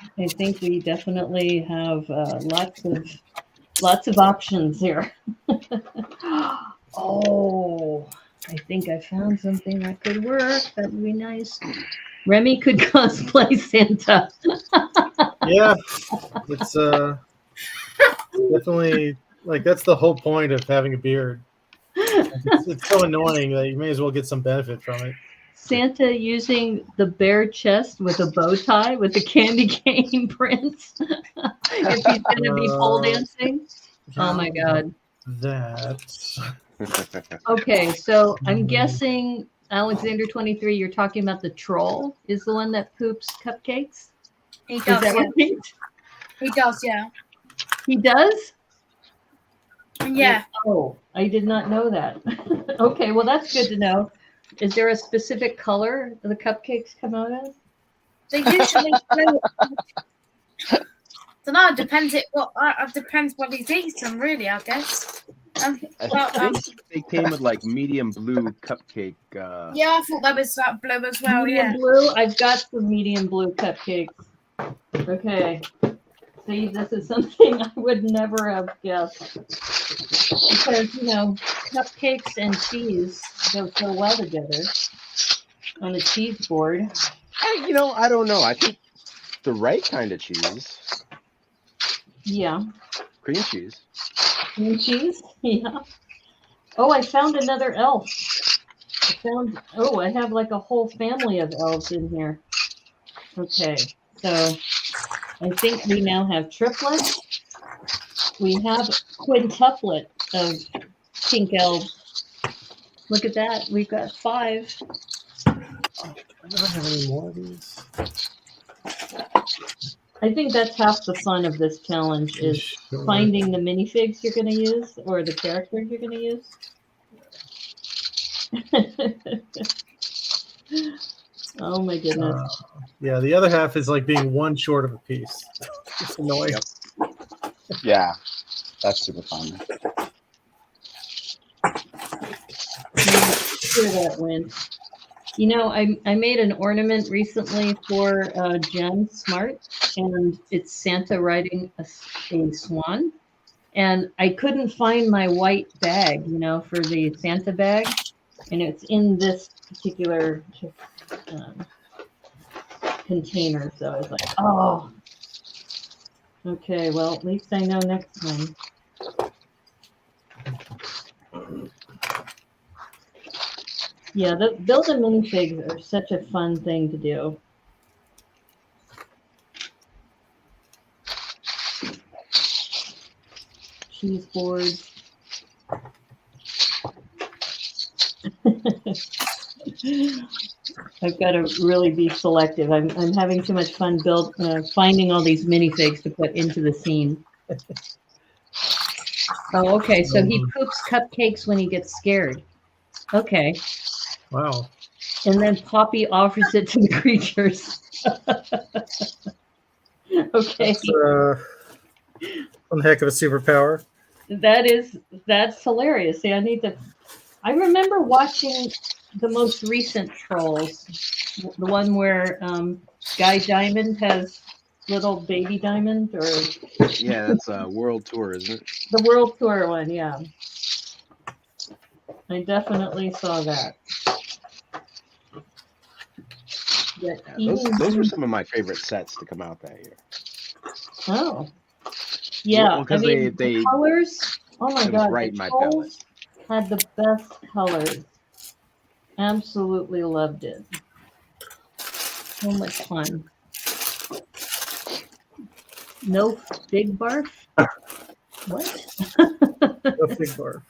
we definitely have lots of options here. Oh, I think I found something that could work. That would be nice. Remy could cosplay Santa. Yeah, it's definitely that's the whole point of having a beard. It's so annoying that you may as well get some benefit from it. Santa using the bare chest with a bow tie with the candy cane prints. If he's going to be pole dancing. Oh my God. That. Okay, so I'm guessing Alexander 23. You're talking about the troll is the one that poops cupcakes. He Is does, that yeah. right? He does, yeah. He does? Yeah. Oh, I did not know that. Okay, well that's good to know. Is there a specific color the cupcakes come out of? They usually do. Don't know. Depends what he eats them, really. I guess. I think they came with like medium blue cupcake. Yeah, I thought that was that blue as well. Medium blue. I've got some medium blue cupcakes. Okay. See, this is something I would never have guessed because cupcakes and cheese go so well together on a cheese board. I don't know. I think the right kind of cheese. Yeah. Cream cheese. Cream cheese? Yeah. Oh, I found another elf. I have like a whole family of elves in here. Okay, so I think we now have triplets. We have quintuplet of pink elves. Look at that. We've got 5. I don't have any more of these. I think that's half the fun of this challenge is finding the minifigs you're going to use or the characters you're going to use. Oh my goodness. Yeah, the other half is like being one short of a piece. It's annoying. Yeah, that's super fun. Where that went. I made an ornament recently for Jen Smart, and it's Santa riding a swan. And I couldn't find my white bag, for the Santa bag. And it's in this particular container. So I was like, oh, Okay, well, at least I know next time. Yeah, building minifigs are such a fun thing to do. Cheese boards. I've got to really be selective. I'm having too much fun finding all these minifigs to put into the scene. Oh, okay. So he poops cupcakes when he gets scared. Okay. Wow. And then Poppy offers it to the creatures. Okay. That's one heck of a superpower. That's hilarious. See, I remember watching the most recent Trolls, the one where Guy Diamond has little baby Diamond, or Yeah, that's a world tour, isn't it? the World Tour one. Yeah, I definitely saw that. Yeah, those were some of my favorite sets to come out that year. Oh, yeah. Well, because they the colors. Oh my it was God, right the in my Trolls had the best colors. Absolutely loved it. So much fun. No big barf? What? No big barf.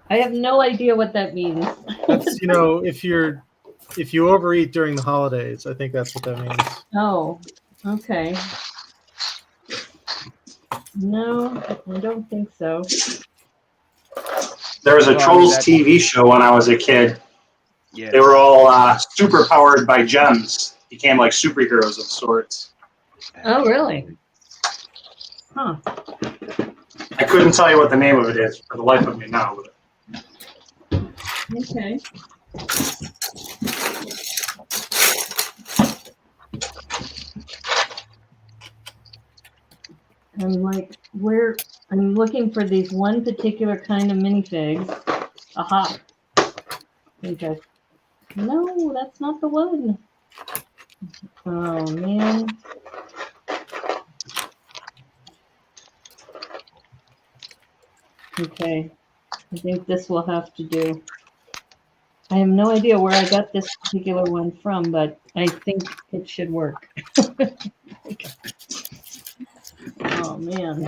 I have no idea what that means. That's if you overeat during the holidays, I think that's what that means. Oh, okay. No, I don't think so. There was a Trolls TV show when I was a kid. Yes. They were all super powered by gems. Became like superheroes of sorts. Oh, really? Huh. I couldn't tell you what the name of it is for the life of me now. Okay. I'm looking for these one particular kind of minifigs. Aha. Okay. No, that's not the one. Oh, man. Okay. I think this will have to do. I have no idea where I got this particular one from, but I think it should work. Oh, man.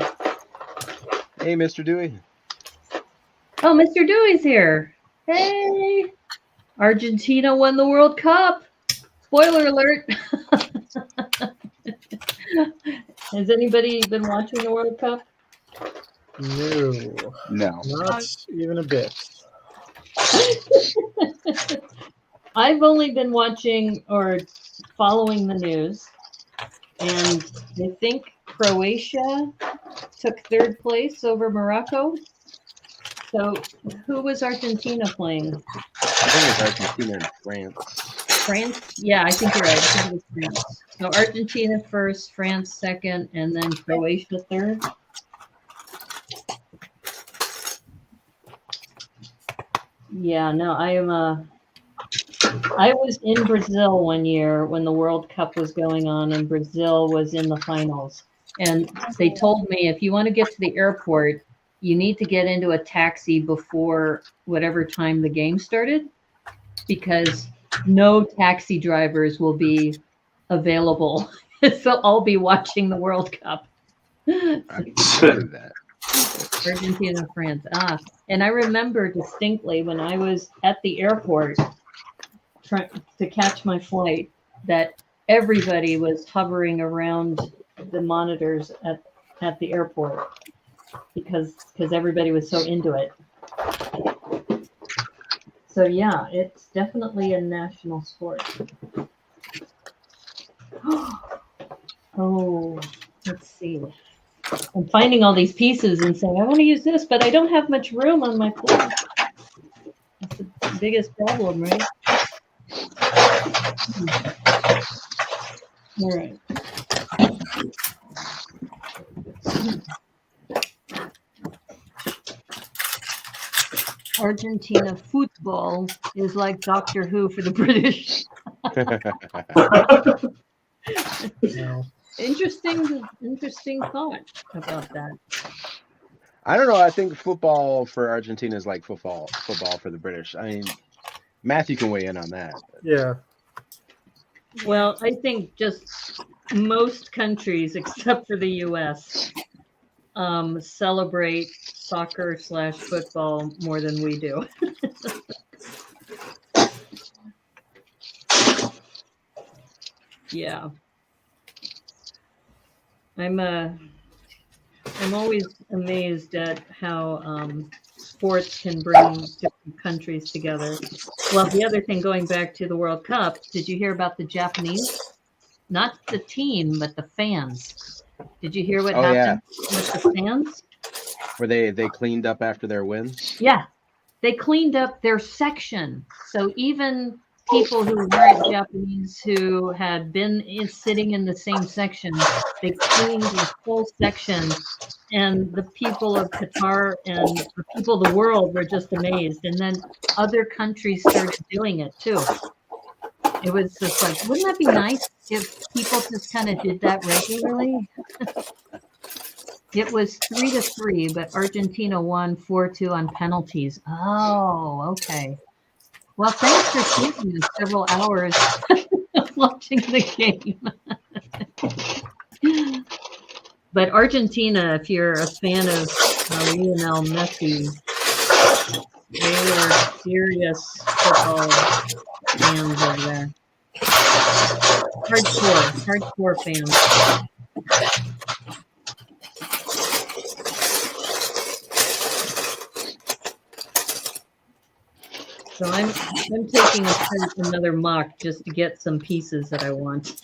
Hey, Mr. Dewey. Oh, Mr. Dewey's here. Hey. Argentina won the World Cup. Spoiler alert. Has anybody been watching the World Cup? No. Not even a bit. I've only been watching or following the news, and I think Croatia took third place over Morocco. So who was Argentina playing? I think it's Argentina and France. France? Yeah, I think you're right. I think it was France. So Argentina first, France second, and then Croatia third. Yeah, no, I was in Brazil one year when the World Cup was going on, and Brazil was in the finals. And they told me, if you want to get to the airport, you need to get into a taxi before whatever time the game started, because no taxi drivers will be available. So I'll be watching the World Cup. Argentina, France. And I remember distinctly when I was at the airport trying to catch my flight that everybody was hovering around the monitors at the airport because everybody was so into it. So yeah, it's definitely a national sport. Oh, let's see. I'm finding all these pieces and saying, I want to use this, but I don't have much room on my plate. That's the biggest problem, right? All right. Argentina football is like Doctor Who for the British. No. Interesting thought about that. I don't know. I think football for Argentina is like football for the British. I mean, Matthew can weigh in on that. Yeah. Well, I think just most countries, except for the U.S., celebrate soccer/football more than we do. Yeah, I'm always amazed at how sports can bring different countries together. Well, the other thing, going back to the World Cup, did you hear about the Japanese? Not the team, but the fans. Did you hear what happened with the fans? Where they cleaned up after their wins? Yeah, they cleaned up their section. So even people who weren't Japanese who had been sitting in the same section, they cleaned the whole section. And the people of Qatar and the people of the world were just amazed. And then other countries started doing it too. It was just like, wouldn't that be nice if people just kind of did that regularly? It was 3-3, but Argentina won 4-2 on penalties. Oh, okay. Well, thanks for keeping us several hours watching the game. But Argentina, if you're a fan of Lionel Messi, they are serious football fans over there. Hardcore fans. So I'm taking another mock just to get some pieces that I want.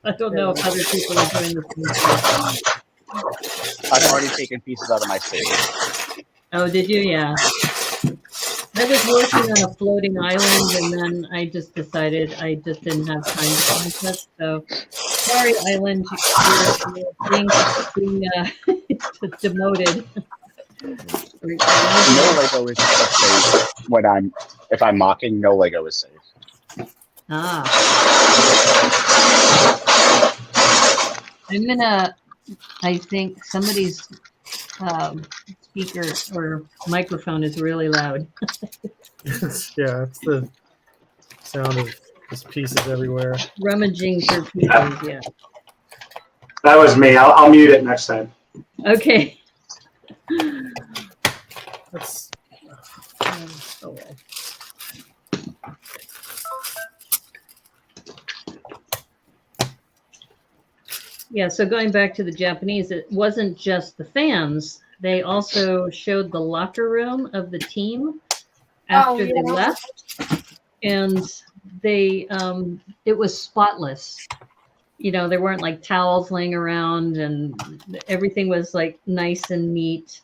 I don't know if other people are doing the same thing. I've already taken pieces out of my save. Oh, did you? Yeah. I was working on a floating island, and then I just decided I just didn't have time to finish it. So, sorry, island, you're being demoted. No Lego is safe if I'm mocking. No Lego is safe. Ah. I'm gonna. I think somebody's speaker or microphone is really loud. Yeah, it's the sound of just pieces everywhere. Rummaging for pieces, yeah. That was me. I'll mute it next time. Okay. That's Oh well. Yeah, so going back to the Japanese, it wasn't just the fans. They also showed the locker room of the team after they left. And they it was spotless. You know, there weren't like towels laying around, and everything was like nice and neat.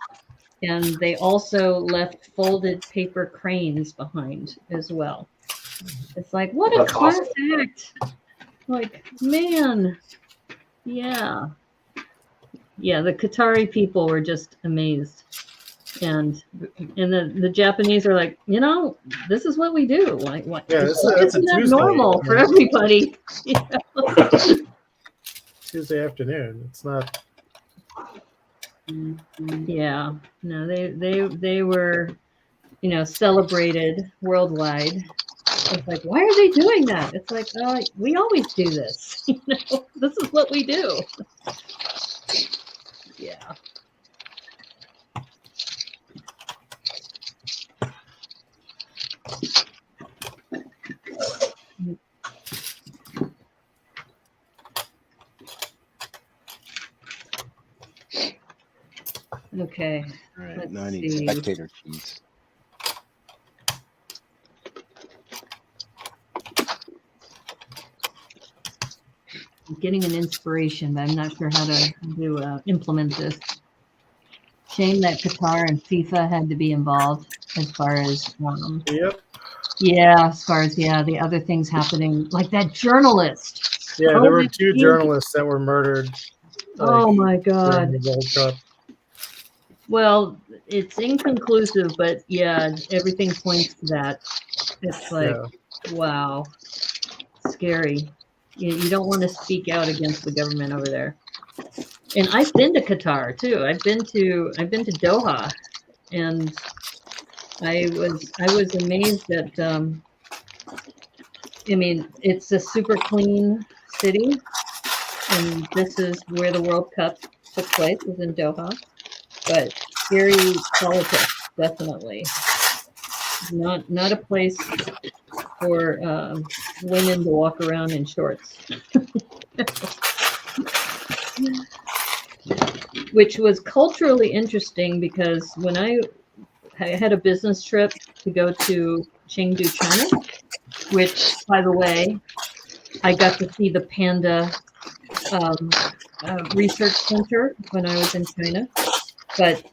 And they also left folded paper cranes behind as well. It's like, what a class act. Like, man. Yeah. Yeah, the Qatari people were just amazed. And the Japanese are like, you know, this is what we do. Like, what? Yeah, isn't that normal for everybody? You know? Tuesday afternoon. It's not. Yeah. No, they were, you know, celebrated worldwide. It's like, why are they doing that? It's like, we always do this. You know, this is what we do. Yeah. Okay. All right, Let's now I need see. spectator cheese. I'm getting an inspiration, but I'm not sure how to implement this. Shame that Qatar and FIFA had to be involved as far as Yep. yeah, as far as the other things happening, like that journalist. Yeah, there were 2 journalists that were murdered. Oh my God. During the World Cup. Well, it's inconclusive, but yeah, everything points to that. It's like, wow, scary. You don't want to speak out against the government over there. And I've been to Qatar too. I've been to Doha, and I was amazed at. I mean, it's a super clean city, and this is where the World Cup took place, was in Doha. But scary politics, definitely. Not a place for women to walk around in shorts. Which was culturally interesting because when I had a business trip to go to Chengdu, China, which, by the way, I got to see the panda research center when I was in China. But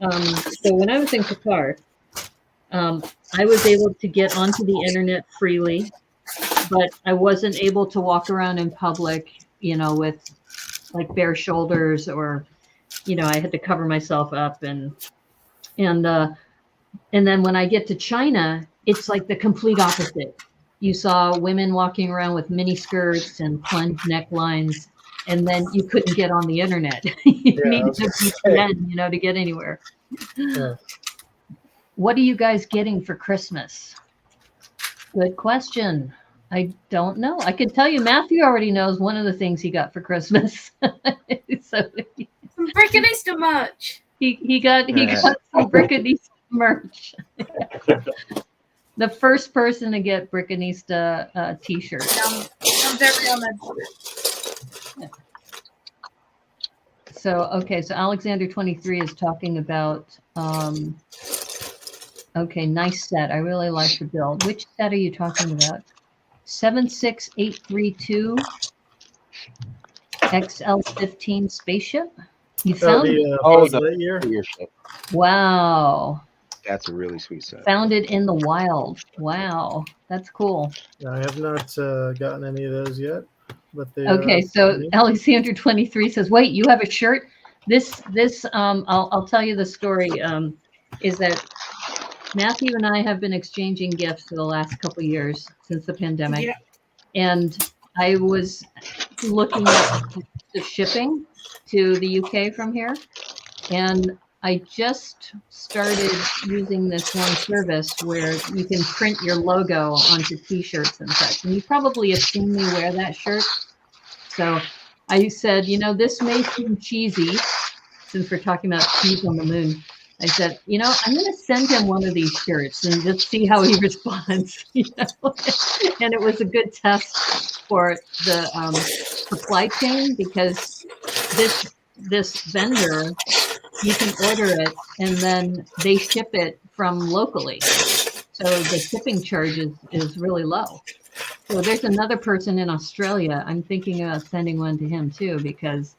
so when I was in Qatar, I was able to get onto the internet freely, but I wasn't able to walk around in public, with like bare shoulders, or, I had to cover myself up, and then when I get to China, it's like the complete opposite. You saw women walking around with mini skirts and plunge necklines, and then you couldn't get on the internet. You needed a VPN, to get anywhere. Yeah. What are you guys getting for Christmas? Good question. I don't know. I can tell you, Matthew already knows one of the things he got for Christmas. So Some Brickanista merch. he got some Brickanista merch. The first person to get Brickanista t-shirt. I'm very honored. So Alexander 23 is talking about nice set. I really like the build. Which set are you talking about? 76832 XL15 spaceship? You found it? the ship. Wow. That's a really sweet set. Found it in the wild. Wow. That's cool. I have not gotten any of those yet. But they so Alexander 23 says, wait, you have a shirt? This I'll tell you the story, is that Matthew and I have been exchanging gifts for the last couple of years since the pandemic. Yeah. And I was looking at the shipping to the UK from here. And I just started using this one service where you can print your logo onto t-shirts and such. And you probably have seen me wear that shirt. So I said, this may seem cheesy, since we're talking about cheese on the moon. I said, I'm going to send him one of these shirts and just see how he responds. And it was a good test for the supply chain, because this vendor, you can order it and then they ship it from locally. So the shipping charge is really low. So there's another person in Australia. I'm thinking about sending one to him too, because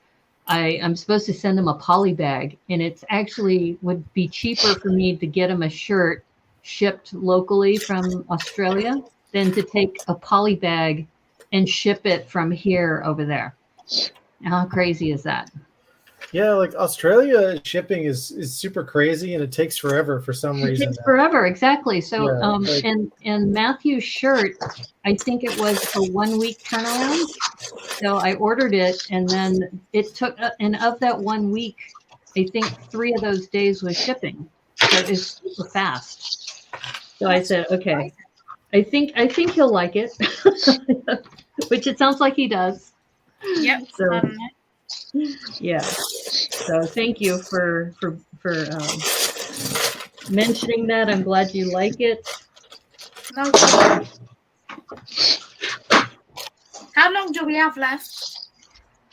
I'm supposed to send him a poly bag, and it's actually would be cheaper for me to get him a shirt shipped locally from Australia than to take a poly bag and ship it from here over there. How crazy is that? Yeah, like Australia shipping is super crazy, and it takes forever for some reason. It takes forever, exactly. So and Matthew's shirt, I think it was a 1 week turnaround. So I ordered it, and then it took, and of that 1 week, I think 3 of those days was shipping. So it's super fast. So I said, okay, I think he'll like it, which it sounds like he does. Yep. So, yeah. So thank you for mentioning that. I'm glad you like it. No. How long do we have left?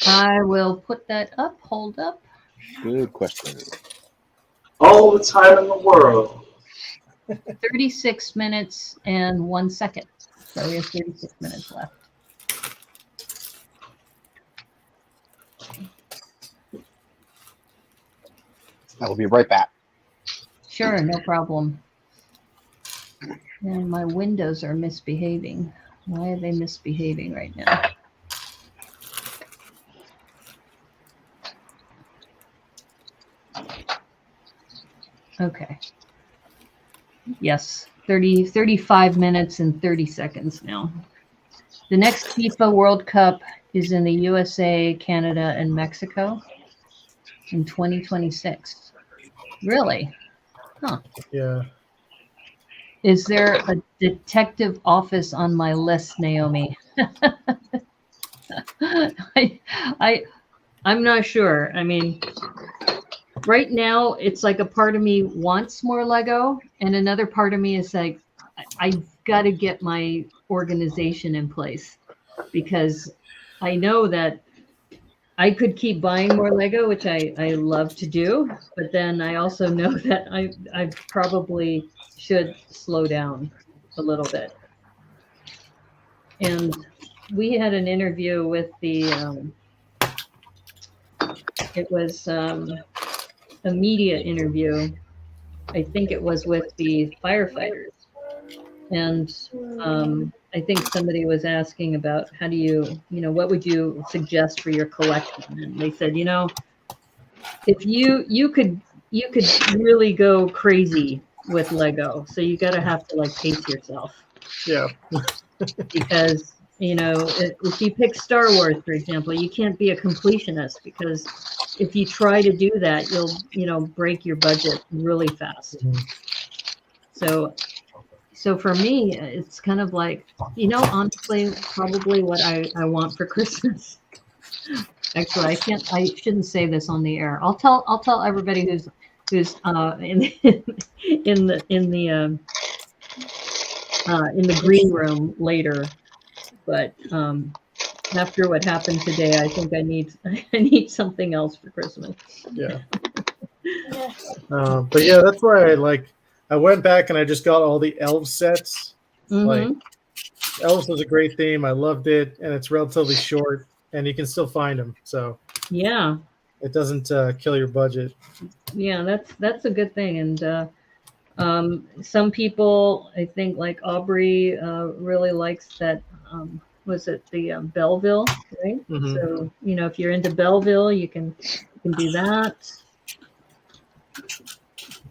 I will put that up. Hold up. Good question. All the time in the world. 36 minutes and 1 second. So we have 36 minutes left. I will be right back. Sure, no problem. And my windows are misbehaving. Why are they misbehaving right now? Okay. Yes, 35 minutes and 30 seconds now. The next FIFA World Cup is in the USA, Canada, and Mexico in 2026. Really? Huh. Yeah. Is there a detective office on my list, Naomi? I'm not sure. I mean, right now it's like a part of me wants more Lego, and another part of me is like, I've got to get my organization in place, because I know that I could keep buying more Lego, which I love to do, but then I also know that I probably should slow down a little bit. And we had an interview with it was a media interview. I think it was with the firefighters. And I think somebody was asking about how do what would you suggest for your collection? And they said, if you could really go crazy with Lego. So you got to have to like pace yourself. Yeah. Because, if you pick Star Wars, for example, you can't be a completionist, because if you try to do that, you'll, break your budget really fast. So for me, it's kind of like, honestly, probably what I want for Christmas. Actually, I shouldn't say this on the air. I'll tell everybody who's in the green room later. But after what happened today, I think I need something else for Christmas. Yeah. But yeah, that's why I went back and I just got all the elf sets. Like, elves was a great theme. I loved it, and it's relatively short, and you can still find them. So yeah, it doesn't kill your budget. Yeah, that's a good thing. And some people, I think, like Aubrey, really likes that. Was it the Belleville, right? So if you're into Belleville, you can do that.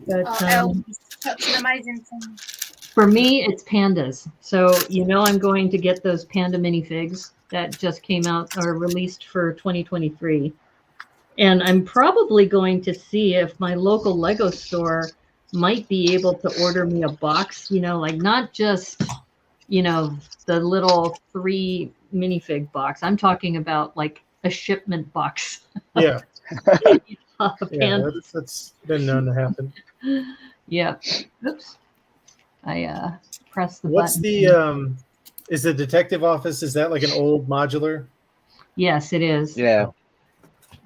But such an amazing thing. For me, it's pandas. So I'm going to get those panda minifigs that just came out or released for 2023. And I'm probably going to see if my local Lego store might be able to order me a box, like not just, the little 3 minifig box. I'm talking about like a shipment box. Yeah. Yeah, that's been known to happen. Yeah. Oops. I pressed the What's button. Is the detective office, is that like an old modular? Yes, it is. Yeah.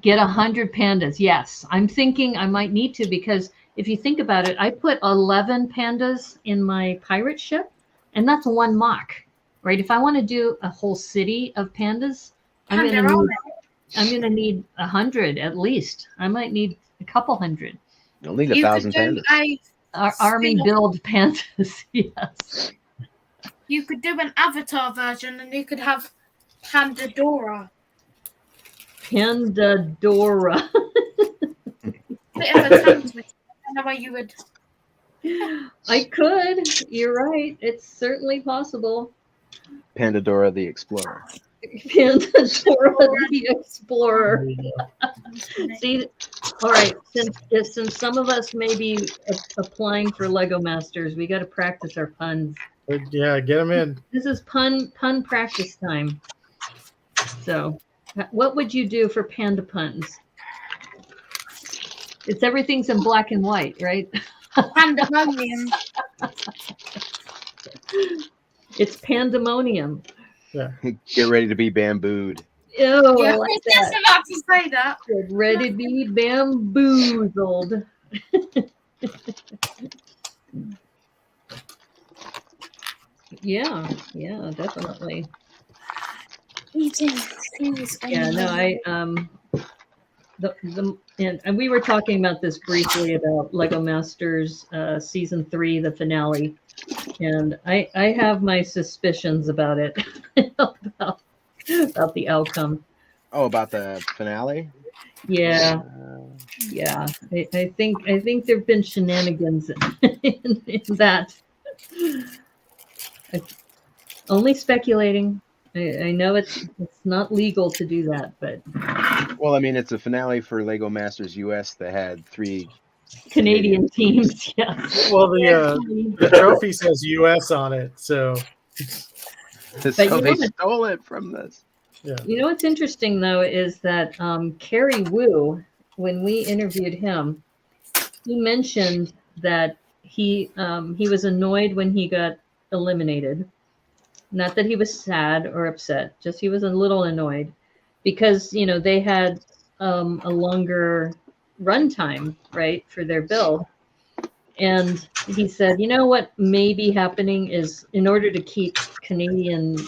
Get 100 pandas. Yes. I'm thinking I might need to, because if you think about it, I put 11 pandas in my pirate ship, and that's one mock, right? If I want to do a whole city of pandas, I'm going to need 100 at least. I might need a couple hundred. You'll need 1,000 pandas. Army build pandas. Yes. You could do an avatar version, and you could have Pandadora. Pandadora. Bit of a tongue twister. I don't know why you would. I could. You're right. It's certainly possible. Pandadora the Explorer. Pandadora the Explorer. See, all right. Since some of us may be applying for Lego Masters, we got to practice our puns. Yeah, get them in. This is pun practice time. So, what would you do for panda puns? Everything's in black and white, right? Pandemonium. It's pandemonium. Yeah. Get ready to be bambooed. Oh, Yeah, I like I was just that. about to say that. Get ready to be bamboozled. Yeah, definitely. Yeah, no, and we were talking about this briefly about Lego Masters season 3, the finale, and I have my suspicions about it, about the outcome. Oh, about the finale? Yeah. I think there've been shenanigans in that. Only speculating. I know it's not legal to do that, but Well, I mean, it's a finale for Lego Masters US that had 3 Canadian teams, yes. Well, the trophy says U.S. on it, so So they stole it from this. yeah. You know what's interesting though is that Kerry Wu, when we interviewed him, he mentioned that he was annoyed when he got eliminated. Not that he was sad or upset, just he was a little annoyed because they had a longer runtime, right, for their build. And he said, you know what may be happening is in order to keep Canadian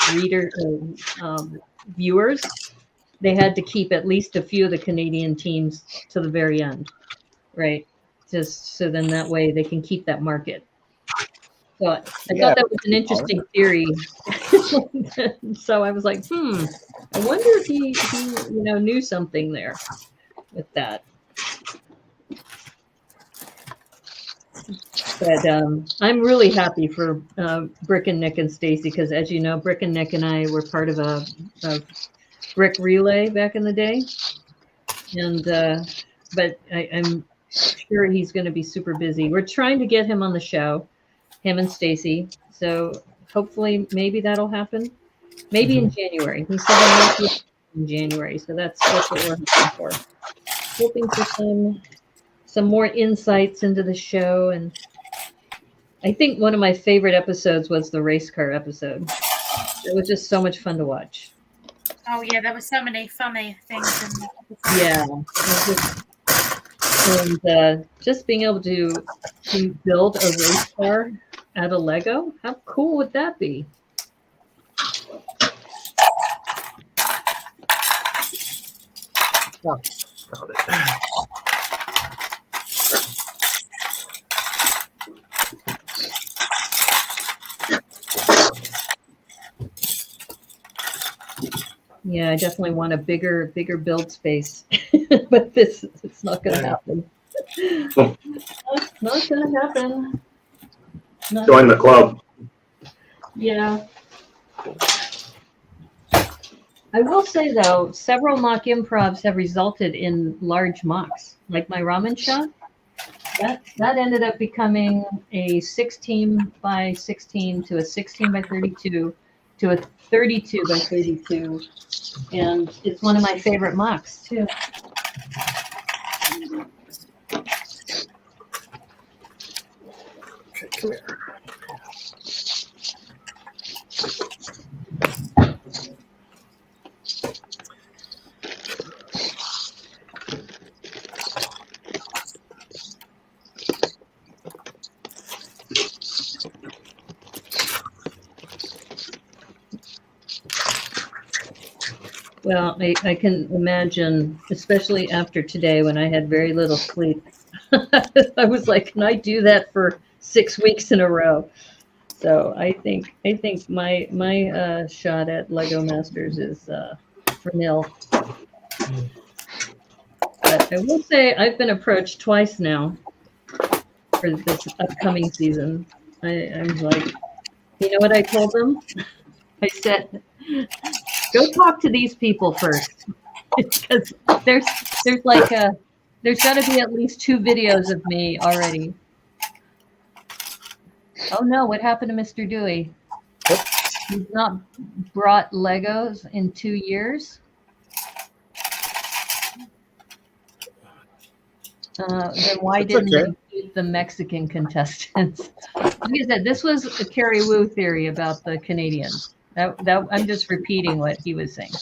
viewers, they had to keep at least a few of the Canadian teams to the very end, right? Just so then that way they can keep that market. So I thought that was an interesting theory. So I was like, I wonder if he knew something there with that. But I'm really happy for Brick and Nick and Stacy because, as you know, Brick and Nick and I were part of a brick relay back in the day, and but I'm sure he's going to be super busy. We're trying to get him on the show, him and Stacy. So hopefully, maybe that'll happen. Maybe in January. He said he might be in January, so that's what we're hoping for. Hoping for some more insights into the show, and I think one of my favorite episodes was the race car episode. It was just so much fun to watch. Oh yeah, there were so many funny things in that episode. Yeah. And just being able to build a race car out of Lego, how cool would that be? Oh, got it. Yeah, I definitely want a bigger build space, but it's not going to happen. Not going to happen. Join the club. Yeah. I will say though, several mock improvs have resulted in large mocks, like my ramen shop. That ended up becoming a 16 by 16 to a 16 by 32 to a 32 by 32, and it's one of my favorite mocks too. Okay, come here. Well, I can imagine, especially after today when I had very little sleep. I was like, can I do that for 6 weeks in a row? So I think my shot at Lego Masters is for nil. But I will say I've been approached twice now for this upcoming season. I'm like, you know what I told them? I said, go talk to these people first, because there's got to be at least 2 videos of me already. Oh no, what happened to Mr. Dewey? He's not brought Legos in 2 years. Then why didn't they keep the Mexican contestants? Like I said, this was a Kerry Wu theory about the Canadians. That I'm just repeating what he was saying.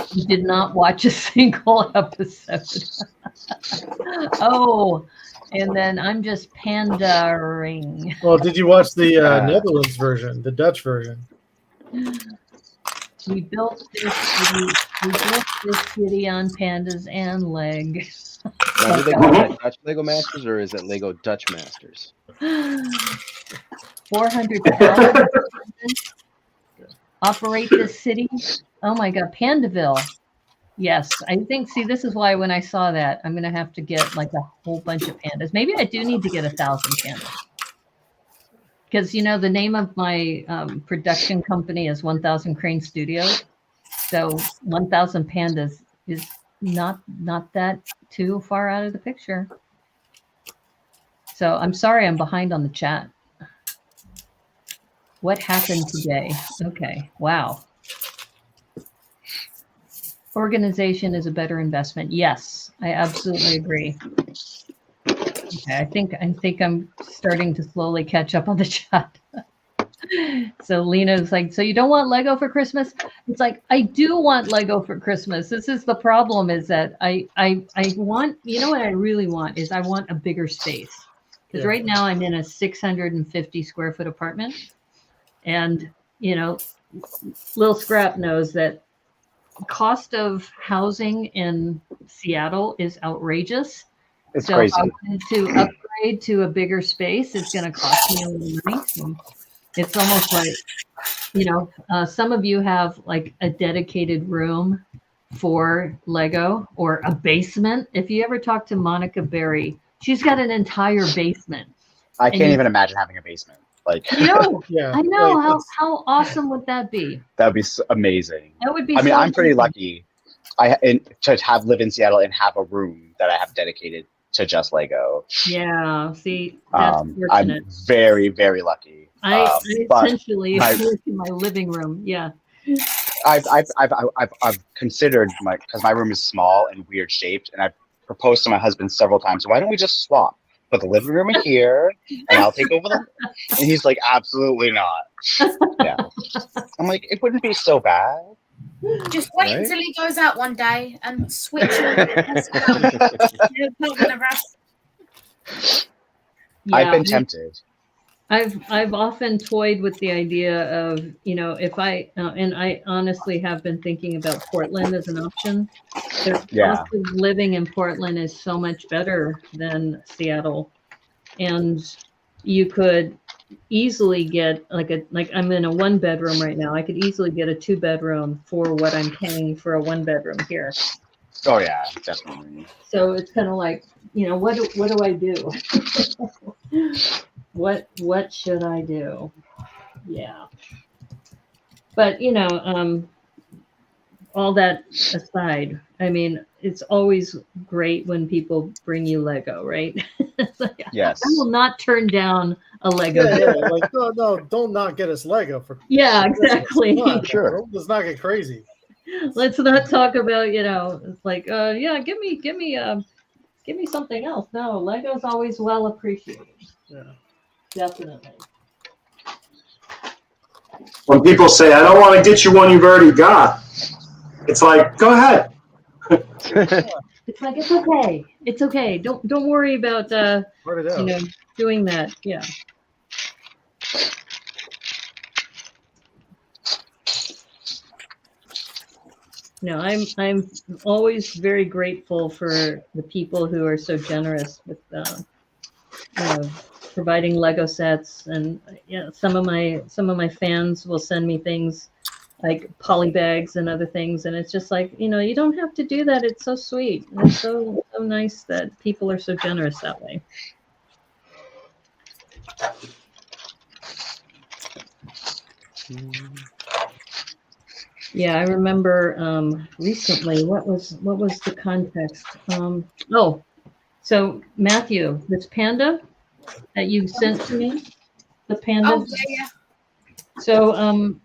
He did not watch a single episode. Oh, and then I'm just pandering. Well, did you watch the Netherlands version, the Dutch version? We built this city on pandas and leg. Now, do they call that Dutch Lego Masters or is it Lego Dutch Masters? 400,000 operate this city. Oh my God, Pandaville. Yes, I think. See, this is why when I saw that, I'm gonna have to get like a whole bunch of pandas. Maybe I do need to get 1,000 pandas. because you know the name of my production company is 1000 Crane Studios. So 1000 Pandas is not that too far out of the picture. So I'm sorry I'm behind on the chat. What happened today? Okay, wow. Organization is a better investment. Yes, I absolutely agree. Okay, I think I'm starting to slowly catch up on the chat. So Lena's like, so you don't want Lego for Christmas? It's like, I do want Lego for Christmas. This is the problem, is that I want, you know what I really want is I want a bigger space. Because right now I'm in a 650 square foot apartment. And, you know, Lil Scrap knows that cost of housing in Seattle is outrageous. It's so crazy. To upgrade to a bigger space is going to cost me a little money. So it's almost like, you know, some of you have like a dedicated room for Lego or a basement. If you ever talk to Monica Berry, she's got an entire basement. I can't even imagine having a basement. Like, I know, Yeah, I know. like, How awesome would that be? that would be amazing. That would be. I mean, so I'm pretty amazing. lucky. To live in Seattle and have a room that I have dedicated to just Lego. Yeah, see, that's fortunate. I'm very, very lucky. I but essentially live in my living room. Yeah. I've considered because my room is small and weird shaped, and I've proposed to my husband several times. Why don't we just swap? Put the living room in here, and I'll take over the. And he's like, absolutely not. Yeah. I'm like, it wouldn't be so bad. Just wait until he goes out one day and switch. It's not gonna rush. Yeah, I've been tempted. I've often toyed with the idea of, you know, if I and I honestly have been thinking about Portland as an option. The cost of living in Portland is so much better than Seattle, and you could easily get like I'm in a 1-bedroom right now. I could easily get a 2-bedroom for what I'm paying for a 1-bedroom here. Oh yeah, definitely. So it's kind of like, you know, what do I do? What should I do? Yeah. But, you know, all that aside, I mean, it's always great when people bring you Lego, right? Like, yes. I will not turn down a Lego. Yeah, like, no, don't not get us Lego for. Yeah, exactly. Sure. Let's not get crazy. Let's not talk about, you know, it's like, yeah, give me something else. No, Lego's always well appreciated. Yeah. Definitely. When people say, I don't want to get you one you've already got, it's like, go ahead. It's like, it's okay. It's okay. Don't worry about you know, doing that. Yeah. No, I'm always very grateful for the people who are so generous with you know, providing Lego sets, and yeah, some of my fans will send me things like poly bags and other things, and it's just like, you know, you don't have to do that. It's so sweet. It's so nice that people are so generous that way. Yeah, I remember recently. What was the context? Oh, so Matthew, this panda that you sent to me, the panda. Oh yeah. So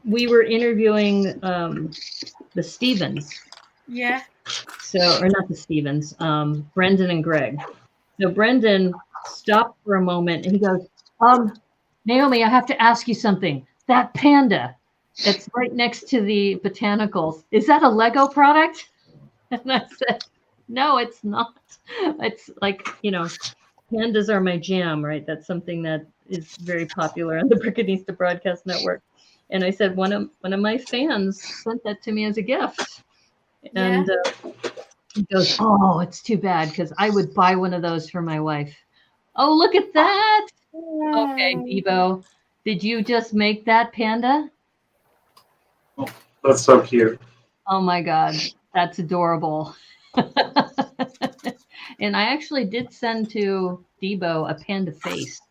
we were interviewing the Stevens. Yeah. So, or not the Stevens, Brendan and Greg. So Brendan stopped for a moment and he goes, Naomi, I have to ask you something. That panda that's right next to the botanicals, is that a Lego product? And I said, no, it's not. It's like, you know, pandas are my jam, right? That's something that is very popular on the Brickanista Broadcast Network. And I said, one of my fans sent that to me as a gift. And he goes, oh, it's too bad because I would buy one of those for my wife. Oh, look at that. Okay, Debo, did you just make that panda? That's so cute. Oh my God, that's adorable. And I actually did send to Debo a panda face.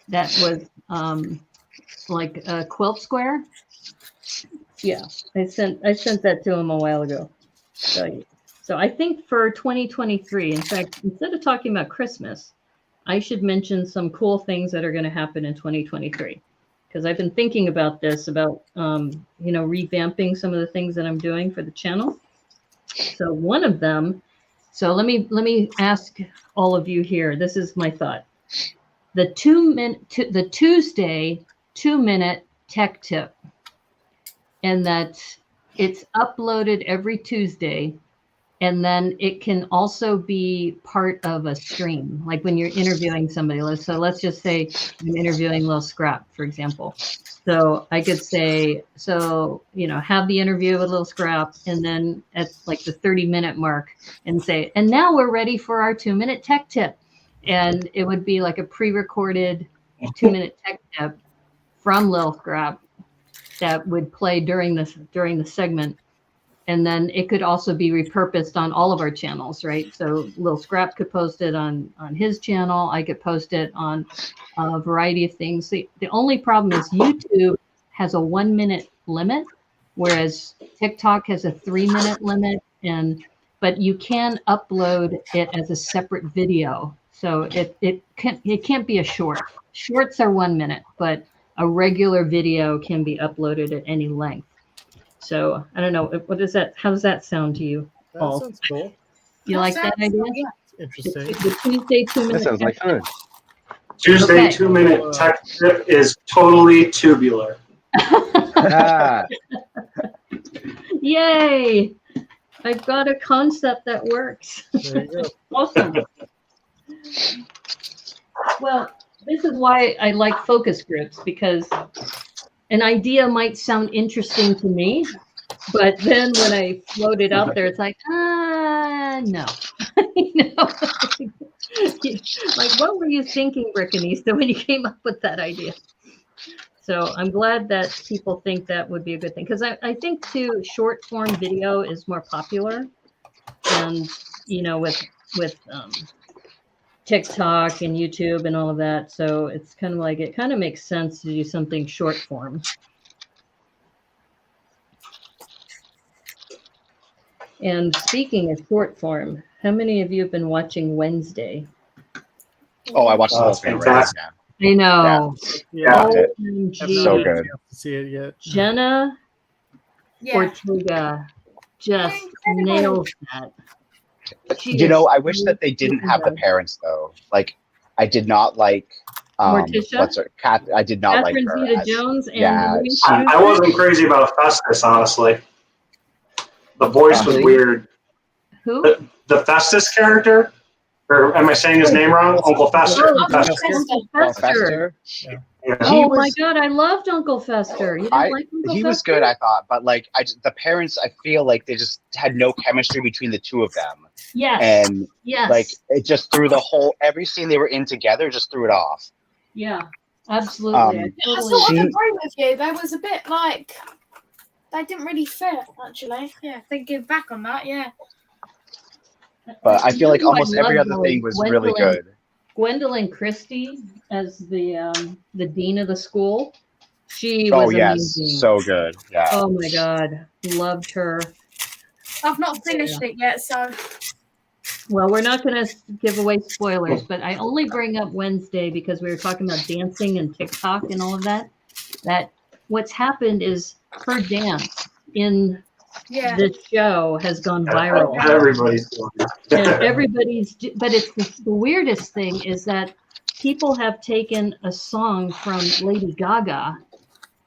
that was like a quilt square. Yeah, I sent that to him a while ago. So I think for 2023, in fact, instead of talking about Christmas, I should mention some cool things that are going to happen in 2023, because I've been thinking about this, about revamping some of the things that I'm doing for the channel. So one of them, so let me ask all of you here. This is my thought. The Tuesday 2-minute tech tip, and that it's uploaded every Tuesday. And then it can also be part of a stream, like when you're interviewing somebody. So let's just say I'm interviewing Lil Scrap, for example. So I could say, have the interview with Lil Scrap, and then at like the 30-minute mark, and say, and now we're ready for our 2-minute tech tip. And it would be like a pre-recorded 2-minute tech tip from Lil Scrap that would play during the segment. And then it could also be repurposed on all of our channels, right? So Lil Scrap could post it on his channel. I could post it on a variety of things. The only problem is YouTube has a 1-minute limit, whereas TikTok has a 3-minute limit. But you can upload it as a separate video. So it can't be a short. Shorts are 1 minute, but a regular video can be uploaded at any length. So I don't know. What is that? How does that sound to you, Paul? That sounds cool. You like that idea? Yeah. Interesting. The Tuesday 2-minute. That sounds like fun. Tuesday Okay. 2-minute tech tip is totally tubular. Ah, Yay! I've got a concept that works. There you go. Awesome. Well, this is why I like focus groups, because an idea might sound interesting to me, but then when I float it out there, it's like, no. Like, what were you thinking, Brickanista, when you came up with that idea? So I'm glad that people think that would be a good thing, because I think too, short form video is more popular, and with TikTok and YouTube and all of that. So it's kind of like, it kind of makes sense to do something short form. And speaking of short form, how many of you have been watching Wednesday? Oh, I watched the whole thing already. fantastic. Yeah. I know. Yeah. OMG. So good. To see it yet. Jenna Yeah. Ortega just nails that. I wish that they didn't have the parents though. Like, I did not like Morticia? what's her cat. I did not Catherine like her. Zeta-Jones and yeah, Louise I Schuster. wasn't crazy about Festus, honestly. The voice was Really? weird. Who? The Festus character? Or am I saying his name wrong? Uncle Fester. Oh, Fester. Uncle Oh, Fester. Fester. Yeah. Oh He my was- God, I loved Uncle Fester. You didn't like Uncle He Fester? was good, I thought, but like the parents, I feel like they just had no chemistry between the two of them, Yes. and Yes. like it just threw the whole every scene they were in together just threw it off. Yeah. Absolutely. Um, I I totally sort of She- agree with you. There was a bit like they didn't really fit, actually. Yeah, thinking back on that, yeah. But I feel like You know who almost every loved other was thing was really good. Gwendolyn Christie as the dean of the school. She was Oh yes, amazing. so good. Yeah. Oh my God, loved her. I've not finished it yet, so Well, we're not going to give away spoilers, but I only bring up Wednesday because we were talking about dancing and TikTok and all of that. That what's happened is her dance in yeah. the show has gone viral. Everybody's doing it. But it's the weirdest thing is that people have taken a song from Lady Gaga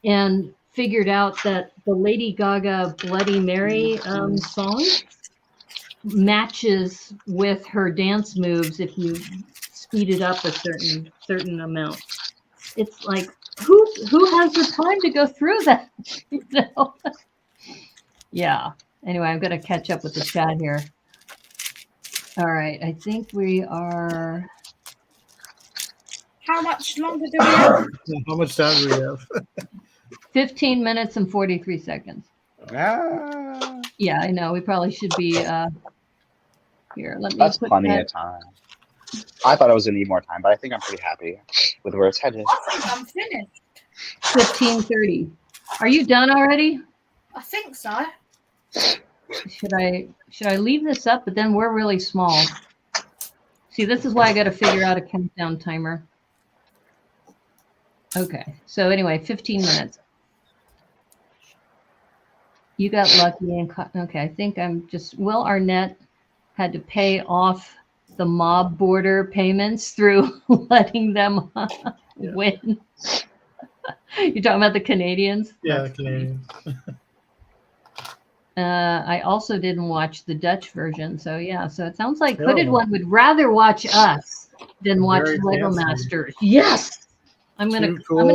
and figured out that the Lady Gaga Bloody Mary song matches with her dance moves if you speed it up a certain amount. It's like, who has the time to go through that? Yeah. Anyway, I'm going to catch up with the chat here. All right. I think we are. How much longer do we have? How much time do we have? 15 minutes and 43 seconds. ah. Yeah, I know. We probably should be here. Let me That's put plenty that. of time. I thought I was gonna need more time, but I think I'm pretty happy. with where it's headed. I think I'm finished. 15:30. Are you done already? I think so. Should I leave this up? But then we're really small. See, this is why I got to figure out a countdown timer. Okay. So anyway, 15 minutes. You got lucky and okay. I think I'm just. Will Arnett had to pay off the mob border payments through letting them win. You're talking about the Canadians? Yeah, the Canadians. I also didn't watch the Dutch version, so yeah. So it sounds like Hooded One would rather watch us than watch Lego Masters. Yes, I'm gonna claim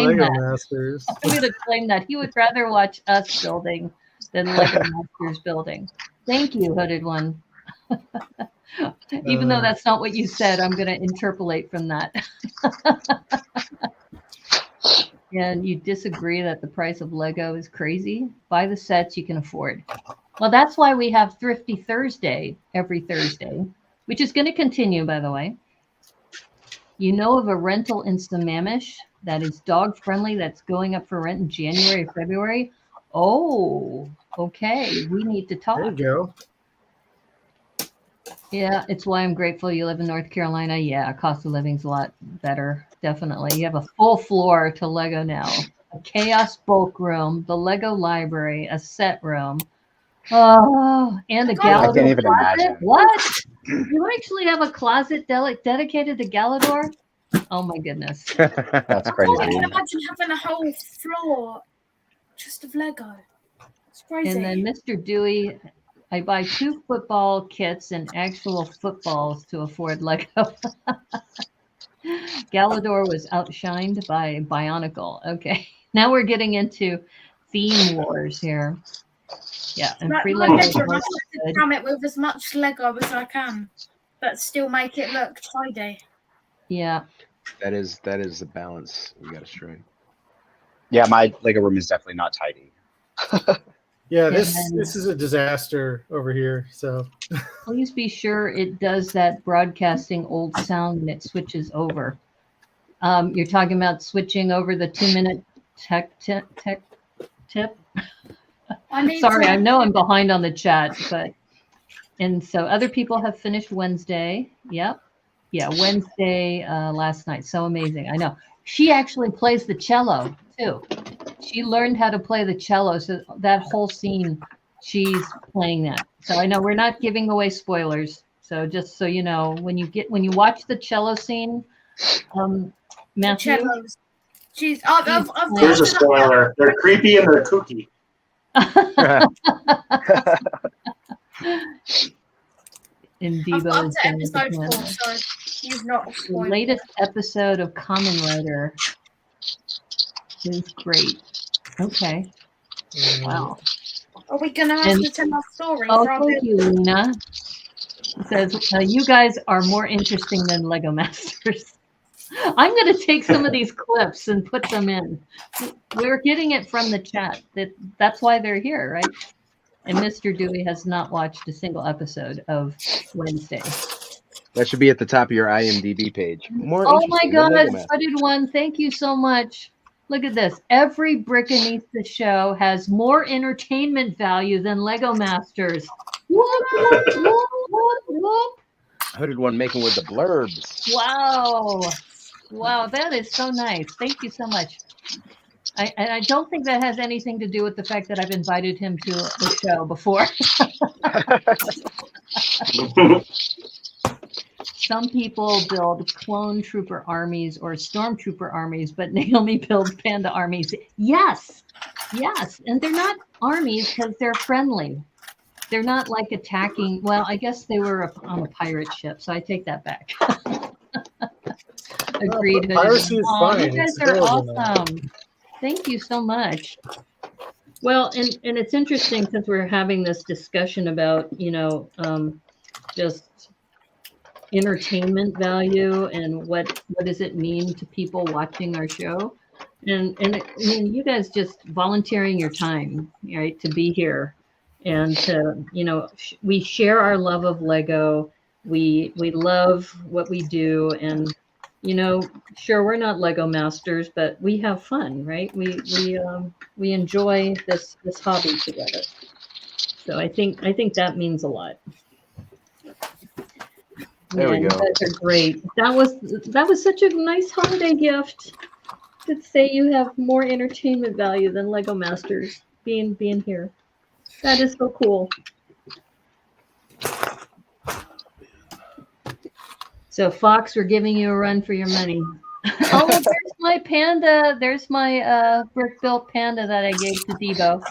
Lego that. Masters. I'm gonna claim that he would rather watch us building than Lego Masters building. Thank you, Hooded One. Even though that's not what you said, I'm gonna interpolate from that. And you disagree that the price of Lego is crazy? Buy the sets you can afford. Well, that's why we have Thrifty Thursday every Thursday, which is going to continue, by the way. You know of a rental in Sammamish that is dog friendly that's going up for rent in January or February? Oh, okay. We need to talk. There you go. Yeah, it's why I'm grateful you live in North Carolina. Yeah, cost of living's a lot better. Definitely. You have a full floor to Lego now. A chaos bulk room, the Lego library, a set room. Oh, and a Galador I can't even closet. imagine. What? You actually have a closet dedicated to Galador? Oh my goodness. That's I crazy. can't imagine having a whole floor just of Lego. It's crazy. And then Mr. Dewey, I buy 2 football kits and actual footballs to afford Lego. Galador was outshined by Bionicle. Okay, now we're getting into theme wars here. Yeah, and free my Lego. bedroom, I have to cram it with as much Lego as I can, but still make it look tidy. Yeah. That is the balance we got to strike. Yeah, my Lego room is definitely not tidy. Yeah, this is a disaster over here. So Please be sure it does that broadcasting old sound and it switches over. You're talking about switching over the 2-minute tech tip. Sorry, I know I'm behind on the chat, and so other people have finished Wednesday. Yep. Yeah, Wednesday last night. So amazing. I know. She actually plays the cello too. She learned how to play the cello. So that whole scene, she's playing that. So I know we're not giving away spoilers. So just so you know, when you watch the cello scene, Matthew. She's Here's a spoiler. They're creepy and they're kooky. In I've got Debo's to episode 4, so you've not the spoiled. latest episode of Common Writer is great. Okay. Wow. Are we gonna have to tell our story? Oh, thank you, Luna. It says you guys are more interesting than Lego Masters. I'm going to take some of these clips and put them in. We're getting it from the chat. That's why they're here, right? And Mr. Dewey has not watched a single episode of Wednesday. That should be at the top of your IMDb page. More Oh my interesting than God, Lego Masters. Footed One, thank you so much. Look at this. Every Brickanista show has more entertainment value than Lego Masters. Whoop, whoop, whoop, whoop, whoop. Hooded One making with the blurbs. Wow. Wow, that is so nice. Thank you so much. I don't think that has anything to do with the fact that I've invited him to the show before. Some people build clone trooper armies or stormtrooper armies, but Naomi builds panda armies. Yes, yes. And they're not armies because they're friendly. They're not like attacking. Well, I guess they were on a pirate ship, so I take that back. Agreed. Piracy is fine. You guys are awesome. Thank you so much. Well, and it's interesting since we're having this discussion about, just entertainment value and what does it mean to people watching our show. And you guys just volunteering your time, right, to be here and to, we share our love of Lego. We love what we do. And, sure, we're not Lego masters, but we have fun, right? We enjoy this hobby together. So I think that means a lot. There we You go. guys are great. That was such a nice holiday gift. To say you have more entertainment value than Lego Masters being here. That is so cool. So Fox, we're giving you a run for your money. Oh, there's my panda. There's my brick built panda that I gave to Debo.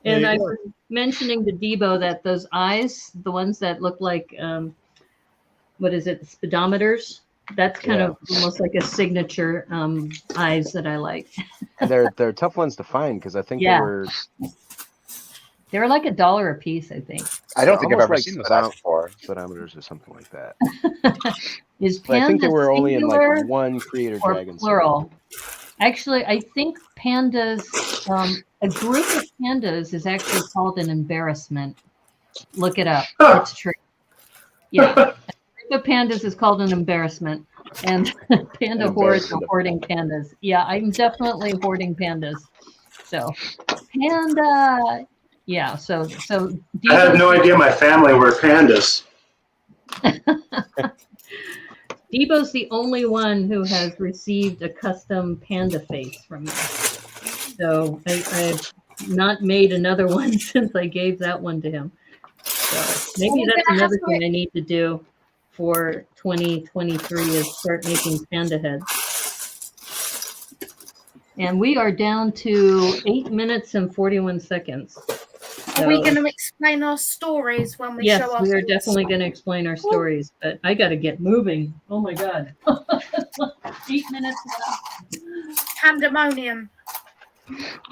And I was mentioning to Debo that those eyes, the ones that look like what is it, speedometers? That's kind of almost like a signature eyes that I like. They're tough ones to find because I think they were like $1 a piece, I think. I don't think I've ever like seen those eyes before. speedometers or something like that. Is But I think they panda were only in singular like one Creator or Dragon. plural? Actually, I think pandas, a group of pandas is actually called an embarrassment. Look it up. It's true. Yeah. A group of pandas is called an embarrassment. And panda hordes are hoarding pandas. Yeah, I'm definitely hoarding pandas. So, panda. Yeah, so I had no idea my family were pandas. Debo's the only one who has received a custom panda face from me. So I've not made another one since I gave that one to him. So maybe that's another thing I need to do for 2023 is start making panda heads. And we are down to 8 minutes and 41 seconds. Are we going to explain our stories when we show our Yes, we are definitely going to explain our stories, but I got to get moving. Oh my God. 8 minutes left. Pandemonium.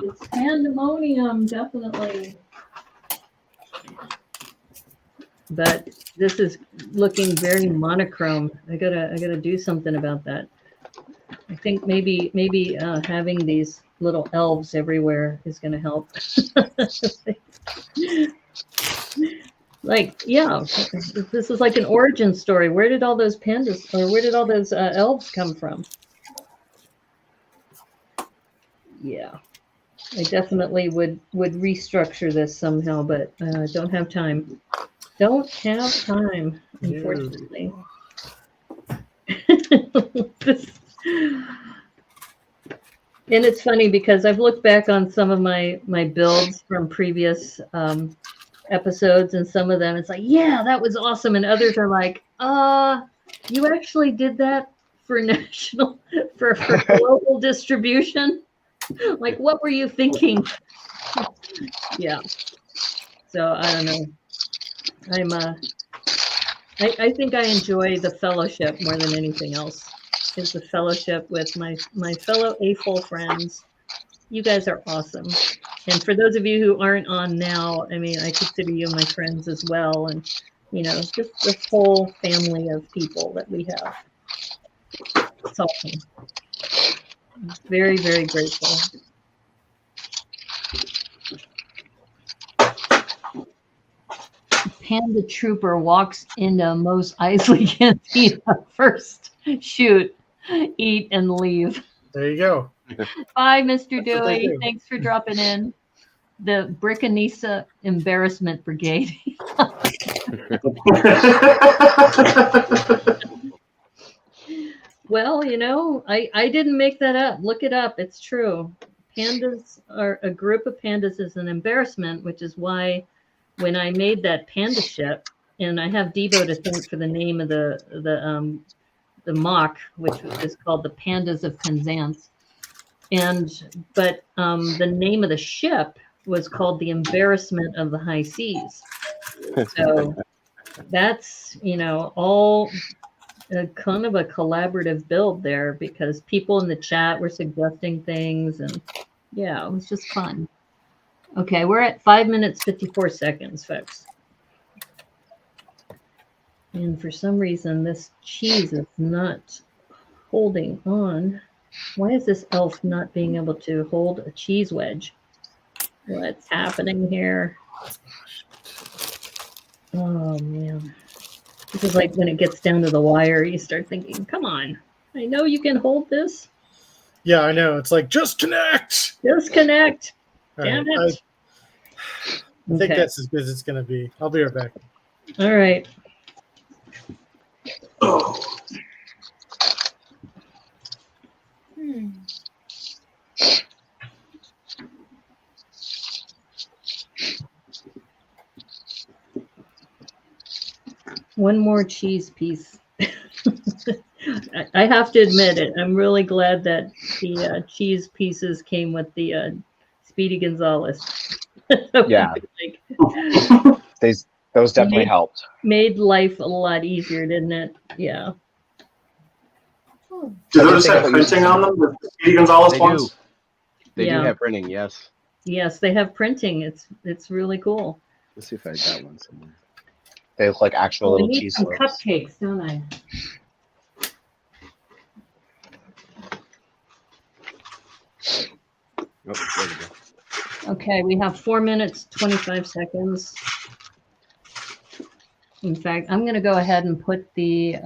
It's pandemonium, definitely. But this is looking very monochrome. I gotta do something about that. I think maybe having these little elves everywhere is gonna help. Like, yeah, this is like an origin story. Where did all those pandas, or where did all those elves come from? Yeah, I definitely would restructure this somehow, but don't have time. Don't have time, unfortunately. And it's funny because I've looked back on some of my builds from previous episodes, and some of them it's like, yeah, that was awesome, and others are like, you actually did that for national, for global distribution? Like, what were you thinking? Yeah. So I don't know. I think I enjoy the fellowship more than anything else. Is the fellowship with my fellow AFOL friends. You guys are awesome. And for those of you who aren't on now, I mean, I consider you my friends as well. And, just this whole family of people that we have. It's awesome. Very, very grateful. Panda Trooper walks into Mos Eisley Cantina first. Shoot, eat, and leave. There you go. Bye, Mr. Dewey. Thanks for dropping in. The Brickanisa Embarrassment Brigade. Well, I didn't make that up. Look it up. It's true. Pandas are a group of pandas is an embarrassment, which is why when I made that panda ship, and I have Debo to thank for the name of the mock, which is called the Pandas of Penzance. But the name of the ship was called the Embarrassment of the High Seas. So that's, all kind of a collaborative build there, because people in the chat were suggesting things, and yeah, it was just fun. Okay, we're at 5 minutes, 54 seconds, folks. And for some reason, this cheese is not holding on. Why is this elf not being able to hold a cheese wedge? What's happening here? Oh, man. Because like when it gets down to the wire, you start thinking, come on, I know you can hold this. Yeah, I know. It's like, just connect. Disconnect. All Damn right, it. I think Okay. that's as good as it's going to be. I'll be right back. All right. One more cheese piece. I have to admit it. I'm really glad that the cheese pieces came with the Speedy Gonzalez. Yeah. Like, Those definitely helped. made life a lot easier, didn't it? Yeah. Do those have printing on them? The Speedy Gonzalez They ones? do. They do Yeah. have printing, yes. Yes, they have printing. It's really cool. Let's see if I got one somewhere. They look like actual I little need cheese some slopes. cupcakes, don't I? Oh, there we go. Okay, we have 4 minutes, 25 seconds. In fact, I'm going to go ahead and put the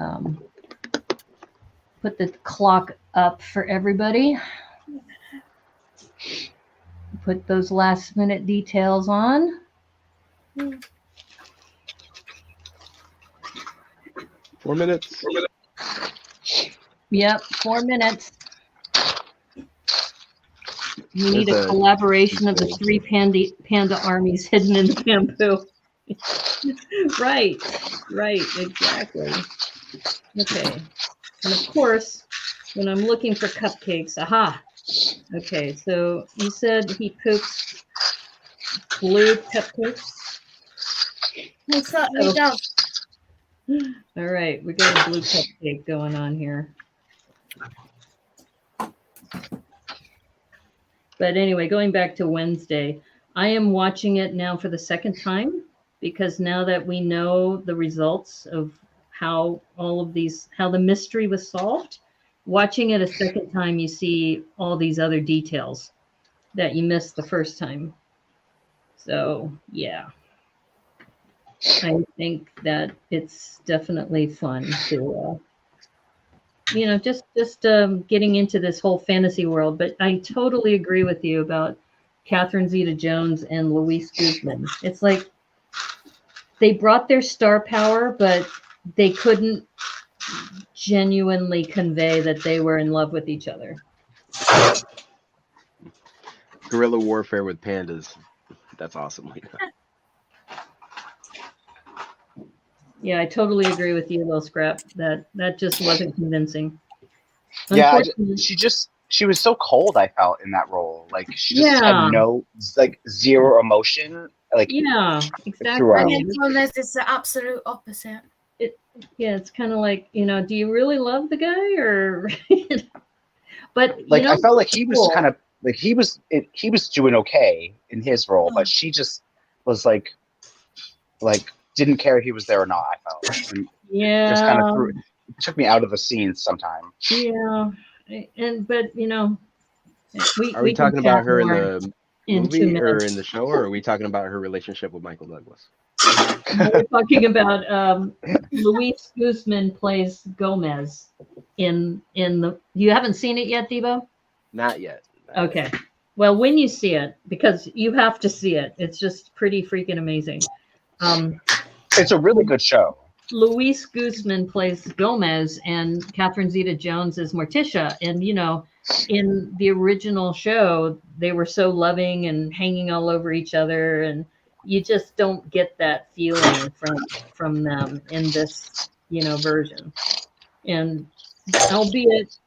clock up for everybody. Put those last minute details on. 4 minutes. Yep, 4 minutes. You need There's a a- collaboration of the three panda armies hidden in the bamboo. Right, exactly. Okay, and of course, when I'm looking for cupcakes, aha. Okay, so you said he poops blue cupcakes. He certainly does. All right, we got a blue cupcake going on here. But anyway, going back to Wednesday, I am watching it now for the second time because now that we know the results of how how the mystery was solved, watching it a second time, you see all these other details that you missed the first time. So, yeah. I think that it's definitely fun to just getting into this whole fantasy world. But I totally agree with you about Catherine Zeta-Jones and Luis Guzman. It's like they brought their star power, but they couldn't genuinely convey that they were in love with each other. Guerrilla warfare with pandas. That's awesome. Yeah, I totally agree with you, Lil Scrap. That just wasn't convincing. Yeah, she was so cold. I felt in that role, like she just had no zero emotion. Like yeah, exactly. throughout. And Gomez is the absolute opposite. It's kind of like, do you really love the guy or? But like I felt like he was kind of like he was doing okay in his role, but she just was like didn't care if he was there or not. I felt just kind of took me out of the scene sometime. Yeah, but are we talking about her in the movie 2 or minutes. in the show, or are we talking about her relationship with Michael Douglas? We're talking about Luis Guzman plays Gomez in the. You haven't seen it yet, Debo? Not yet. Okay. Well, when you see it, because you have to see it, it's just pretty freaking amazing. It's a really good show. Luis Guzman plays Gomez, and Catherine Zeta-Jones is Morticia. And in the original show, they were so loving and hanging all over each other, and you just don't get that feeling from them in this version. And albeit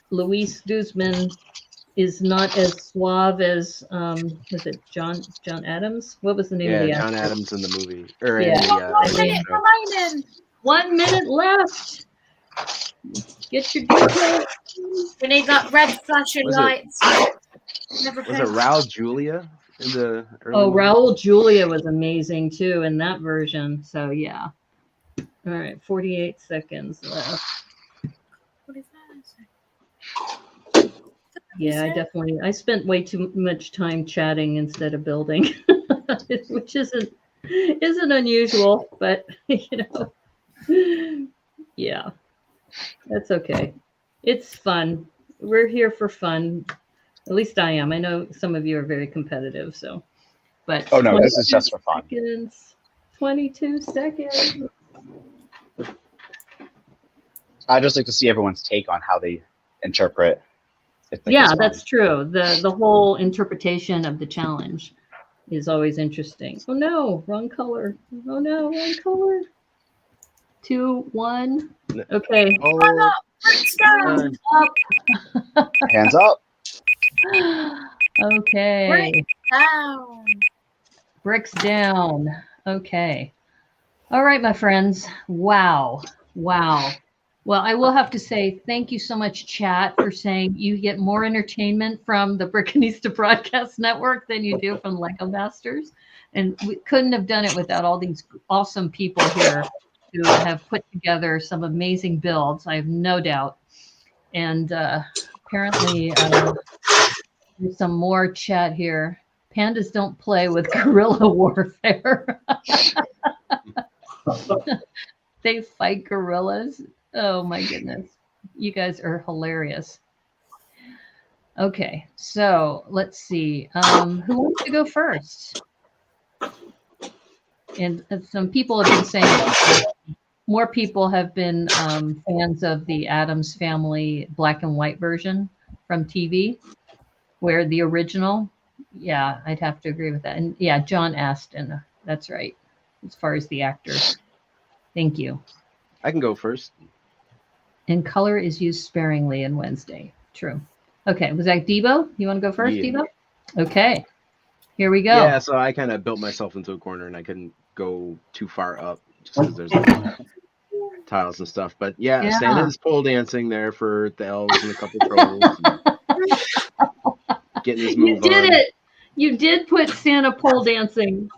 Luis Guzman is not as suave as was it John Adams? What was the name of the actor? John Adams in the movie or Yeah. in the 1 minute remaining. 1 minute left. Get your details. We need that red flashing lights. Was it Raul Julia in the early movie? Raul Julia was amazing too in that version. So yeah. All right, 48 seconds left. What is that? Yeah, I spent way too much time chatting instead of building, which isn't isn't unusual, but yeah, that's okay. It's fun. We're here for fun. At least I am. I know some of you are very competitive, so. But Oh no, this is just for fun. 22 seconds. I just like to see everyone's take on how they interpret. Yeah, that's true. The whole interpretation of the challenge is always interesting. Oh no, wrong color. Oh no, wrong color. 2, 1. Okay. Oh, Up. Hands up. Okay. Down. Bricks down. Okay. All right, my friends. Wow. Wow. Well, I will have to say thank you so much, chat, for saying you get more entertainment from the Brickanista Broadcast Network than you do from Lego Masters. And we couldn't have done it without all these awesome people here who have put together some amazing builds, I have no doubt. And apparently there's some more chat here. Pandas don't play with guerrilla warfare. They fight gorillas. Oh my goodness. You guys are hilarious. Okay, so let's see. Who wants to go first? And some people have been saying more people have been fans of the Addams Family black and white version from TV, where the original, yeah, I'd have to agree with that. And yeah, John Aston, that's right, as far as the actors. Thank you. I can go first. And color is used sparingly in Wednesday. True. Okay, was that Debo? You want to go first, Yeah. Debo? Okay, here we go. Yeah, so I kind of built myself into a corner and I couldn't go too far up just because there's like tiles and stuff. But yeah, Santa is pole dancing there for the elves and a couple trolls. Getting his move on. You did it. You did put Santa pole dancing.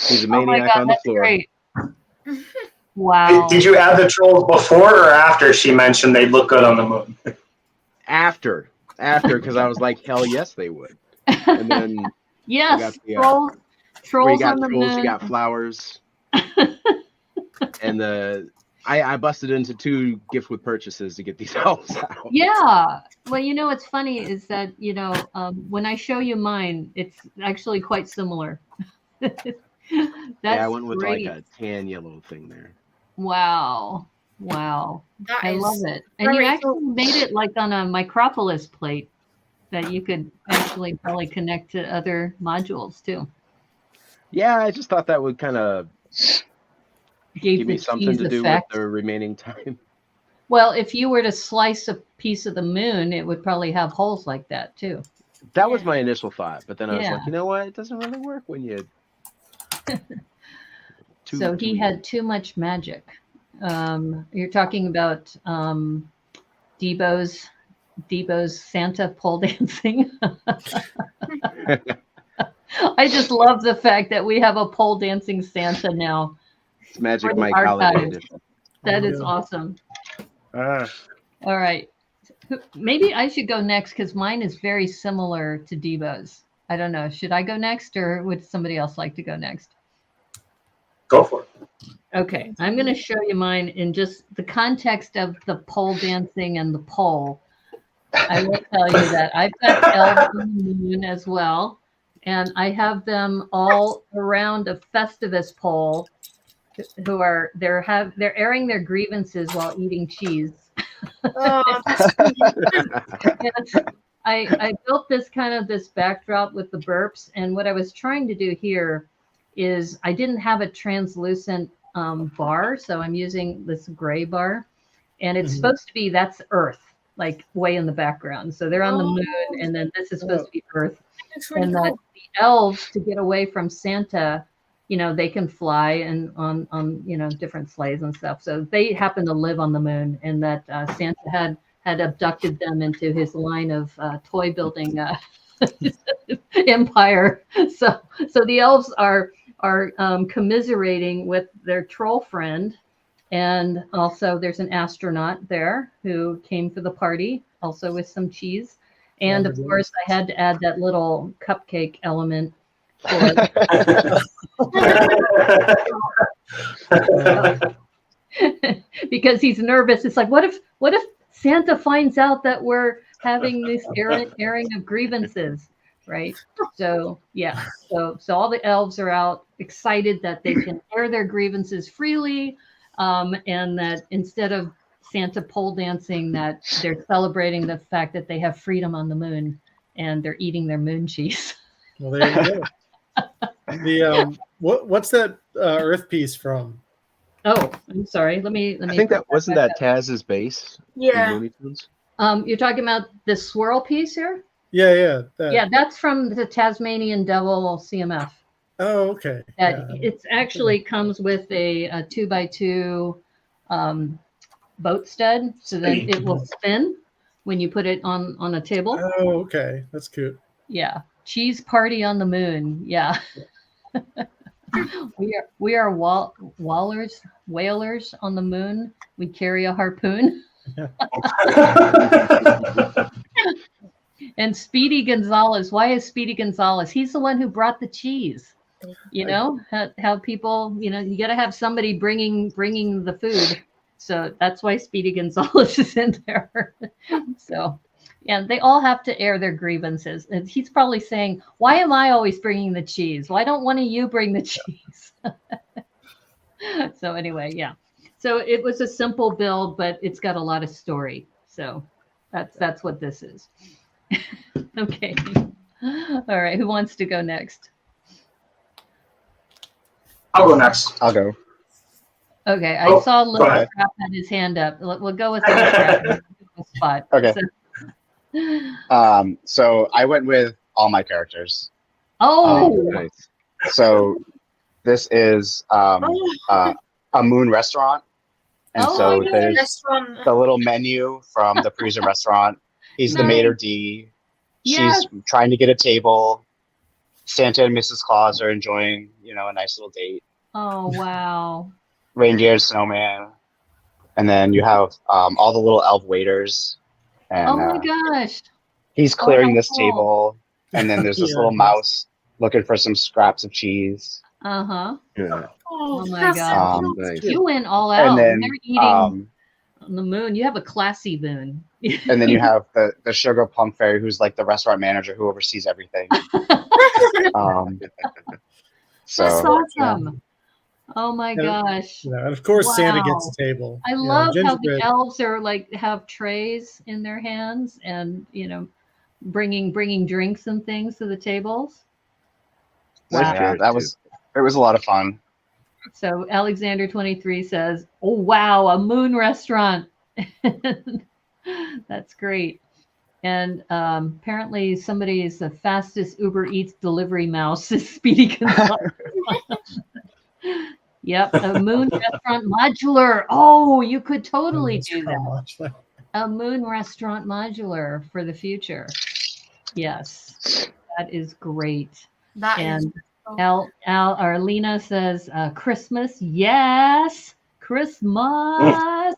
He's a maniac on the floor. Great. Wow. Did you add the trolls before or after she mentioned they'd look good on the moon? After, because I was like, hell yes, they would. And then yes, the, trolls got on the trolls, moon. you got flowers, and I busted into 2 gift with purchases to get these elves out. Yeah. Well, what's funny is that when I show you mine, it's actually quite similar. That's I went with great. like a tan yellow thing there. Wow. I love it. And you actually made it like on a Micropolis plate that you could actually probably connect to other modules too. Yeah, I just thought that would kind of give me something to do with the remaining time. Well, if you were to slice a piece of the moon, it would probably have holes like that too. That was my initial thought, but then I was like, you know what? It doesn't really work when you... So he had too much magic. You're talking about Debo's Santa pole dancing. I just love the fact that we have a pole dancing Santa now. It's Magic Mike Holiday Edition. That is awesome. All right. Maybe I should go next because mine is very similar to Debo's. I don't know. Should I go next or would somebody else like to go next? Go for it. Okay, I'm going to show you mine in just the context of the pole dancing and the pole. I will tell you that I've got elves on the moon as well, and I have them all around a Festivus pole who are they're airing their grievances while eating cheese. I built this backdrop with the burps, and what I was trying to do here is I didn't have a translucent bar, so I'm using this gray bar, and it's supposed to be that's Earth, like way in the background. So they're on the moon, and then this is supposed to be Earth, and that the elves, to get away from Santa, they can fly and on different sleighs and stuff. So they happen to live on the moon, and that Santa had abducted them into his line of toy building empire. So the elves are commiserating with their troll friend, and also there's an astronaut there who came for the party, also with some cheese, and of course I had to add that little cupcake element Because he's nervous. It's like, what if Santa finds out that we're having this airing of grievances, right? So yeah, so all the elves are out excited that they can air their grievances freely, and that instead of Santa pole dancing, that they're celebrating the fact that they have freedom on the moon and they're eating their moon cheese. Well, there you go. The what's that Earth piece from? Oh, I'm sorry. Let me. I think that wasn't that Taz's base. Yeah. In Looney Tunes? You're talking about the swirl piece here? Yeah. Yeah, that's from the Tasmanian Devil CMF. Oh, okay. It actually comes with a 2x2 boat stud, so that it will spin when you put it on a table. Oh, okay. That's cute. Yeah. Cheese party on the moon. Yeah. we are whalers on the moon. We carry a harpoon. And Speedy Gonzalez. Why is Speedy Gonzalez? He's the one who brought the cheese. You know how people. You got to have somebody bringing the food. So that's why Speedy Gonzalez is in there. So. Yeah, they all have to air their grievances. And he's probably saying, why am I always bringing the cheese? Why don't one of you bring the cheese? So anyway, yeah. So it was a simple build, but it's got a lot of story. So that's what this is. Okay. All right. Who wants to go next? I'll go next. I'll go. Okay. I saw Little Crap had his hand up. We'll go with Little Crap. Spot. Okay. So I went with all my characters. Oh, Nice. So this is a moon restaurant, and so there's Restaurant. the little menu from the Parisian restaurant. He's the maitre d'. Yes. She's trying to get a table. Santa and Mrs. Claus are enjoying, a nice little date. Oh, wow. Reindeer and snowman, and then you have all the little elf waiters. And, Oh my gosh. He's clearing this cool. table, and then there's this little mouse looking for some scraps of cheese. Uh-huh. Yeah. Oh my God. Nice. You went all out. And then, They're eating on the moon. You have a classy moon. and then you have the sugar plum fairy, who's like the restaurant manager who oversees everything. So That's awesome. Oh my gosh. And of course, Santa Wow. gets a table. I love how the gingerbread. elves are have trays in their hands and bringing drinks and things to the tables. Nice yeah, carrot, it was a lot of fun. So Alexander 23 says, "Oh wow, a moon restaurant." That's great. And apparently somebody is the fastest Uber Eats delivery mouse is Speedy Gonzalez. Yep, a moon restaurant modular. Oh, you could totally do that. A moon restaurant modular for the future. Yes, that is great. That is. And Arlena says Christmas. Yes, Christmas.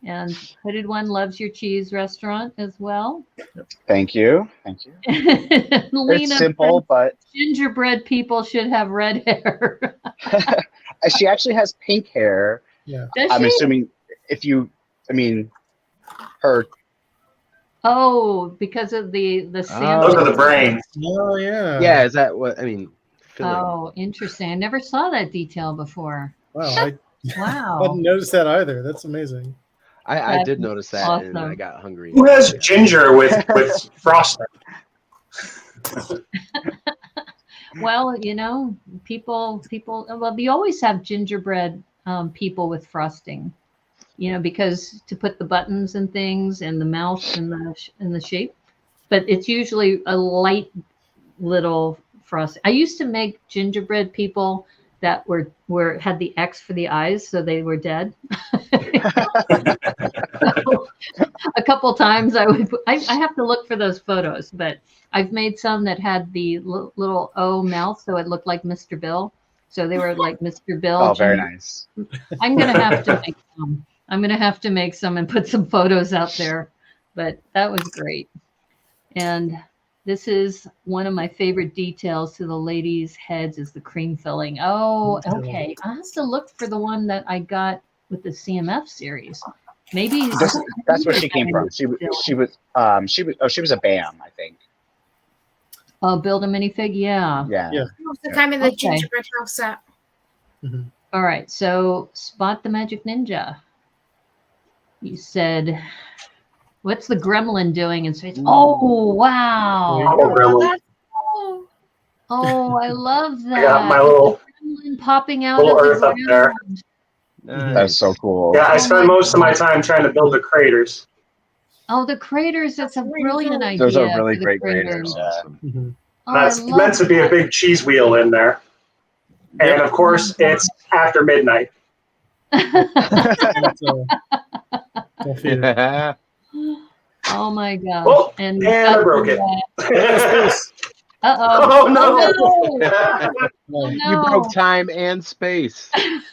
And Hooded One loves your cheese restaurant as well. Thank you. Lena It's simple, but gingerbread people should have red hair. she actually has pink hair. Yeah. Does I'm she? assuming her. Oh, because of the Santa. Those are the brains. Oh yeah. Yeah, is that what I mean? Filling. Oh, interesting. I never saw that detail before. Wow. I Wow. hadn't noticed that either. That's amazing. I did notice that, and awesome. I got hungry. Who has ginger with frosting? Well, people. Well, you always have gingerbread people with frosting. Because to put the buttons and things and the mouth and the shape, but it's usually a light little frosting. I used to make gingerbread people that had the X for the eyes, so they were dead. A couple times I have to look for those photos, but I've made some that had the little O mouth, so it looked like Mr. Bill. So they were like Mr. Bill. Oh, very nice. I'm gonna have to make some. I'm gonna have to make some and put some photos out there. But that was great. And this is one of my favorite details to the ladies' heads is the cream filling. Oh, okay. I have to look for the one that I got with the CMF series. Maybe That's where she came from. She was a BAM, I think. Oh, build a minifig, yeah. Yeah. Also came in the Okay. gingerbread house set. Mhm. All right, so Spot the Magic Ninja. You said, what's the gremlin doing in space? Oh, wow. Oh, gremlin. Oh, Oh, I love that. I got my The little gremlin popping out little of the Earth up there. ground. That's so cool. Yeah, I Oh spend my most of my God. time trying to build the craters. Oh, the craters. That's a really brilliant cool. idea. Those are really for the great craters. Awesome. Mhm. Oh, I That's love meant to be a that. big cheese wheel in there. And Yep. of course, it's after midnight. It's, don't feed it. Oh my gosh. Oh, And and I broke it. Uh-oh. Oh, no. Oh, You no. broke time and space. That's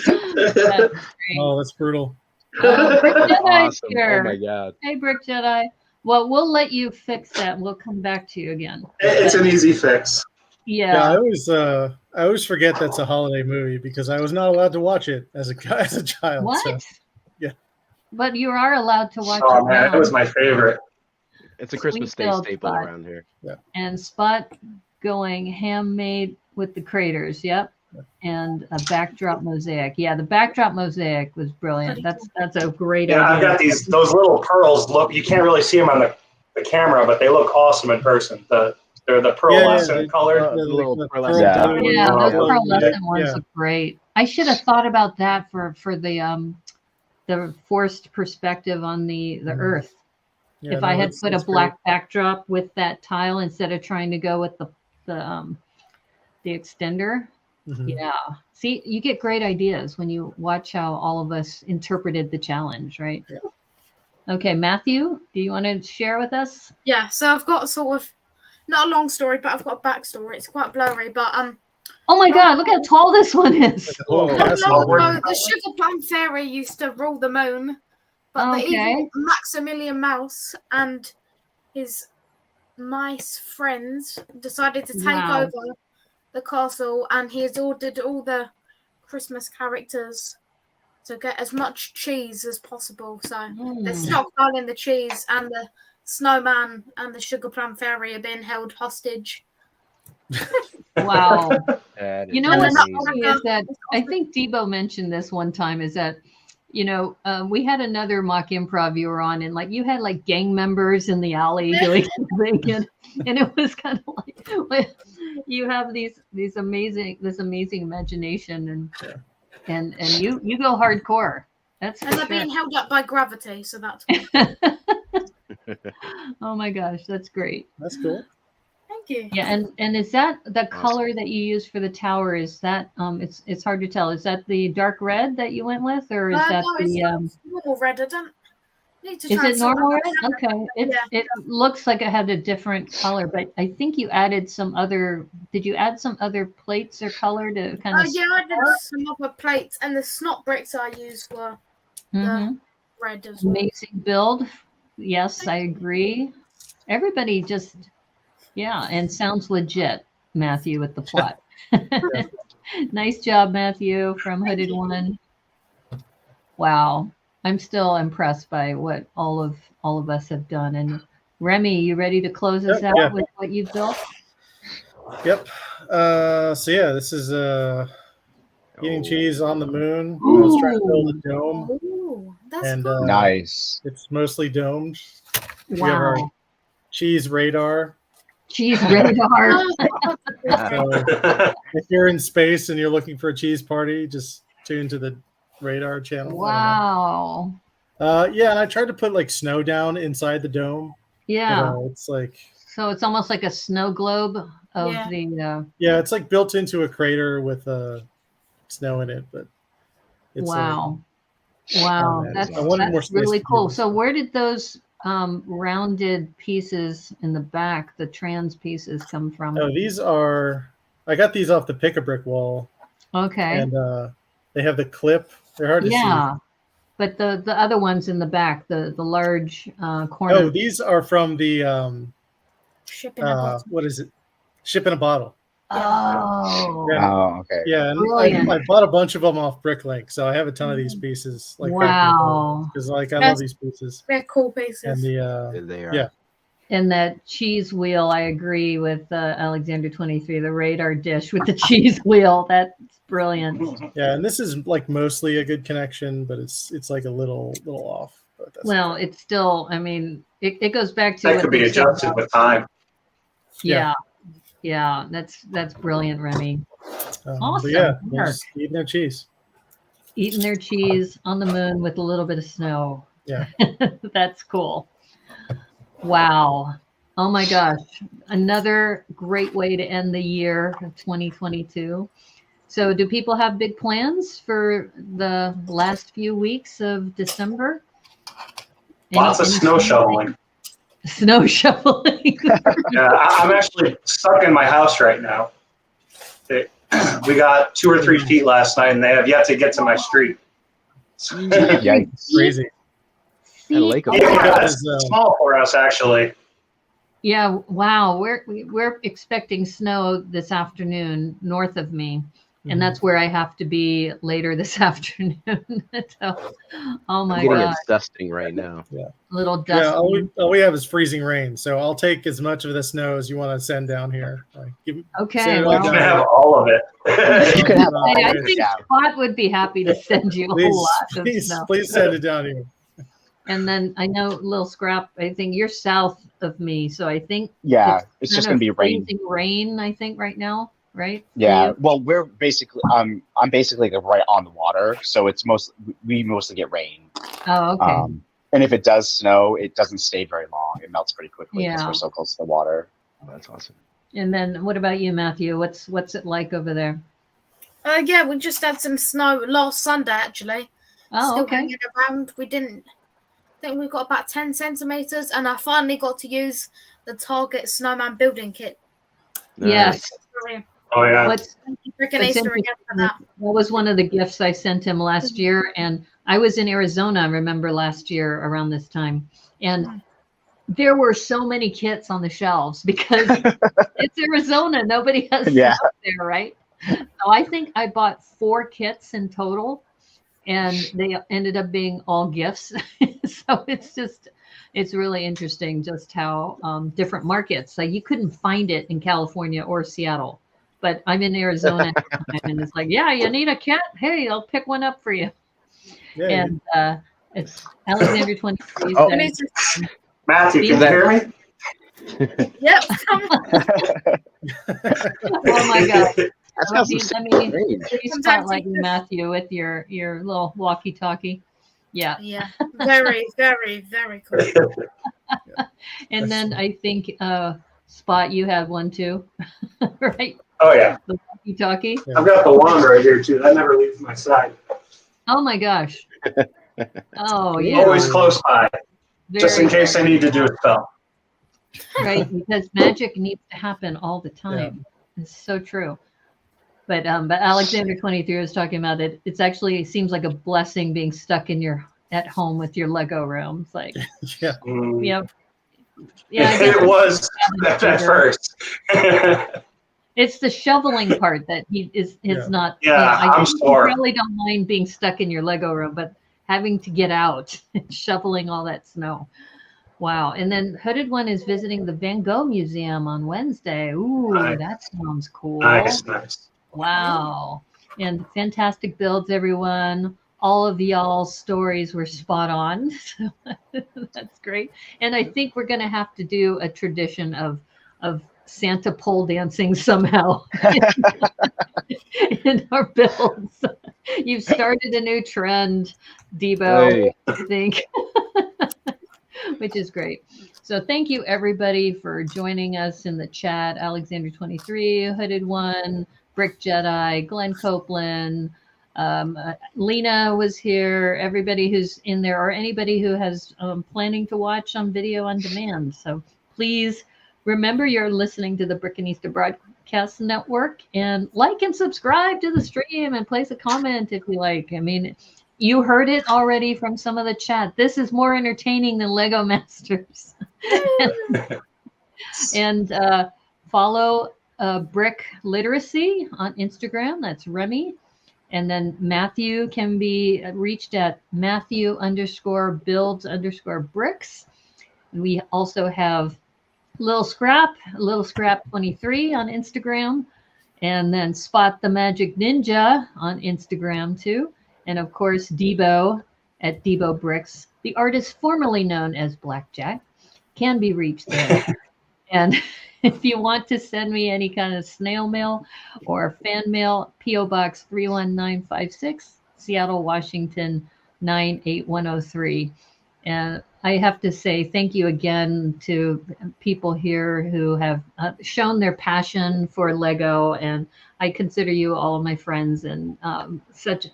great. Oh, that's brutal. Oh, Brick Jedi's Awesome. here. Oh my god. Hey, Brick Jedi. Well, we'll let you fix that. We'll come back to you again. It's an easy fix. Yeah, Yeah. I always forget that's a holiday movie because I was not allowed to watch it as a child. What? So, yeah. But you are allowed to watch Oh, it man, now. that was my favorite. It's a Christmas Day Sweet-filled staple Spot. around here. And Spot going handmade with the craters. Yep. And a backdrop mosaic. Yeah, the backdrop mosaic was brilliant. That's a great Yeah, I've idea. got those little pearls. Look, you can't really see them on the camera, but they look awesome in person. They're the pearlescent color. The little pearlescent Yeah. blue one. Yeah, those Yeah. pearlescent ones Yeah. look great. I should have thought about that for the forced perspective on the Mhm. Earth. Yeah, If no, I had that's- put a that's black backdrop with that tile instead of trying to go with the extender. great. Mhm. Yeah. See, you get great ideas when you watch how all of us interpreted the challenge, right? Yeah. Okay, Matthew, do you want to share with us? yeah. So I've got sort of not a long story, but I've got a backstory. It's quite blurry, but Oh my God, look how tall this one is. Oh, Whoa. that's long lovely. ago, the Sugar Plum Fairy used to rule the moon, but the Okay. evil Maximilian Mouse and his mice friends decided to take Wow. over the castle, and he has ordered all the Christmas characters to get as much cheese as possible. So they're Mm. stockpiling the cheese, and the snowman and the Sugar Plum Fairy are being held hostage. Wow. That You is know what's amazing. funny is that I think Debo mentioned this one time is that, we had another mock improv you were on and like you had like gang members in the alley doing something and it was kind of like you have this amazing imagination and you go hardcore. That's And for they're sure. being held up by gravity, so that's good. Oh my gosh, that's great. That's cool. Thank you. Yeah, and is that the color that you use for the tower? Is that it's hard to tell. Is that the dark red that you went with, or is that No, it's the normal red. I don't need to is try it and sort normal out red? the camera. Okay, Yeah. it looks like it had a different color, but I think you added some other. Did you add some other plates or color to kind of? Yeah, I did some other plates, and the snot bricks I used were Mhm. red as well. Amazing build. Yes, I agree. Everybody just and sounds legit, Matthew, with the plot. Nice job, Matthew from Thank Hooded you. One. Wow. I'm still impressed by what all of us have done. And Remy, you ready to close us Yep, out yeah. with what you've built? Yep. So yeah, this is eating Oh. cheese on the moon. I was trying to build a dome, Ooh, that's and cool. Nice. it's mostly domed. We have our Wow. cheese radar. Cheese radar. So if you're in space and you're looking for a cheese party, just tune to the radar channel. Wow. Yeah, and I tried to put like snow down inside the dome. Yeah. But, it's like So it's almost like a snow globe of Yeah. the yeah, it's like built into a crater with snow in it, but it's wow. Wow. that is That's awesome. I wanted more that's space really to do cool. this. So where did those rounded pieces in the back, the trans pieces, come from? Oh, I got these off the pick a brick wall, Okay. and they have the clip. They're hard to see. Yeah. but the other ones in the back, the large corner. Oh, these are from the Shipping a bottle. what is it? Ship in a bottle. Oh, Yeah. Oh, okay. Yeah, and Brilliant. I bought a bunch of them off Bricklink, so I have a ton of these pieces. Like wow. because like I Yes. love these pieces. They're cool pieces. And They are. yeah. And that cheese wheel, I agree with Alexander 23, the radar dish with the cheese wheel. That's brilliant. Yeah, and this is like mostly a good connection, but it's like a little off. But that's Well, okay. it's still, I mean, it goes back to That what could be they said adjusted about- with time. Yeah. Yeah, that's brilliant, Remy. But Awesome yeah, work. they're just eating their cheese. Eating their cheese on the moon with a little bit of snow. Yeah. That's cool. Wow. Oh my gosh. Another great way to end the year of 2022. So do people have big plans for the last few weeks of December? Lots of snow shoveling. Snow shoveling. Yeah, I'm actually stuck in my house right now. We got 2 or 3 feet last night, and they have yet to get to my street. Yikes. Crazy. I like 'em. Yeah, it's small for us, actually. Yeah, wow. We're expecting snow this afternoon north of me, and that's where I have to be later this afternoon. So, oh my I'm getting god, it's dusting right now. little Yeah, dusting. all we have is freezing rain, so I'll take as much of the snow as you want to send down here. Like, send Okay, it You all well, can down have here. all of it. You can have all I of it. think Yeah. Spot would be happy to send you a whole lot of please, snow. please send it down here. And then I know, little Scrap, I think you're south of me, so I think Yeah, it's kind just of gonna be rain. freezing rain. I think right now, right? for Yeah. you? Well, we're basically I'm basically like right on the water, so it's we mostly get rain. Oh, okay. And if it does snow, it doesn't stay very long. It melts pretty quickly because Yeah. we're so close to the water. That's awesome. And then what about you, Matthew? What's it like over there? Yeah, we just had some snow last Sunday, actually. Oh, Still okay. hanging around. We didn't. I think we got about 10 centimeters, and I finally got to use the Target Snowman building kit. Yes. Brilliant. Oh, yeah. What's Freaking That's Easter again for that. That was one of the gifts I sent him last year. And I was in Arizona, I remember last year around this time. And there were so many kits on the shelves because it's Arizona. Nobody has Yeah. stuff there, right? So I think I bought 4 kits in total, and they ended up being all gifts. So it's really interesting just how different markets, like you couldn't find it in California or Seattle. But I'm in Arizona and it's like, yeah, you need a kit? Hey, I'll pick one up for you. Yeah, And it's Alexander 23 Oh. says, Matthew, can you hear me? Yep. oh my God. That's Let got me, some let me range. please Sometimes spotlight you you, Matthew, with your little walkie-talkie. Yeah. Yeah. Very, very, very cool. And then I think Spot, you had one too, right? Oh, yeah. The walkie-talkie. I've got the wand right here, too. That never leaves my side. Oh my gosh. Oh yeah. Always close by, just in Very case I need to do a spell. right, because magic needs to happen all the time. It's so true. But Alexander 23 was talking about it. It's actually, it seems like a blessing being stuck at home with your Lego room. It's like, yeah. yeah. Yeah, I guess It was at first. it's the shoveling part that is not. Yeah, I I'm guess sore. You probably don't mind being stuck in your Lego room, but having to get out and shoveling all that snow. Wow. And then Hooded One is visiting the Van Gogh Museum on Wednesday. Ooh, Nice. that sounds cool. Nice, nice. Wow. And fantastic builds, everyone. All of y'all's stories were spot on. So that's great. And I think we're going to have to do a tradition of Santa pole dancing somehow in our builds. You've started a new trend, Debo, Hey. I think, which is great. So thank you, everybody, for joining us in the chat. Alexander 23, Hooded One, Brick Jedi, Glenn Copeland, Lena was here, everybody who's in there, or anybody who has planning to watch on video on demand. So please remember you're listening to the Brickanista Broadcast Network, and like and subscribe to the stream and place a comment if you like. I mean, You heard it already from some of the chat. This is more entertaining than Lego Masters. And follow Brick Literacy on Instagram. That's Remy. And then Matthew can be reached at Matthew_builds_bricks. We also have Little Scrap 23 on Instagram. And then Spot the Magic Ninja on Instagram too. And of course, Debo at Debo Bricks. The artist formerly known as Blackjack can be reached there. And if you want to send me any kind of snail mail or fan mail, P.O. Box 31956, Seattle, Washington 98103. And I have to say thank you again to people here who have shown their passion for Lego. And I consider you all of my friends, and it's such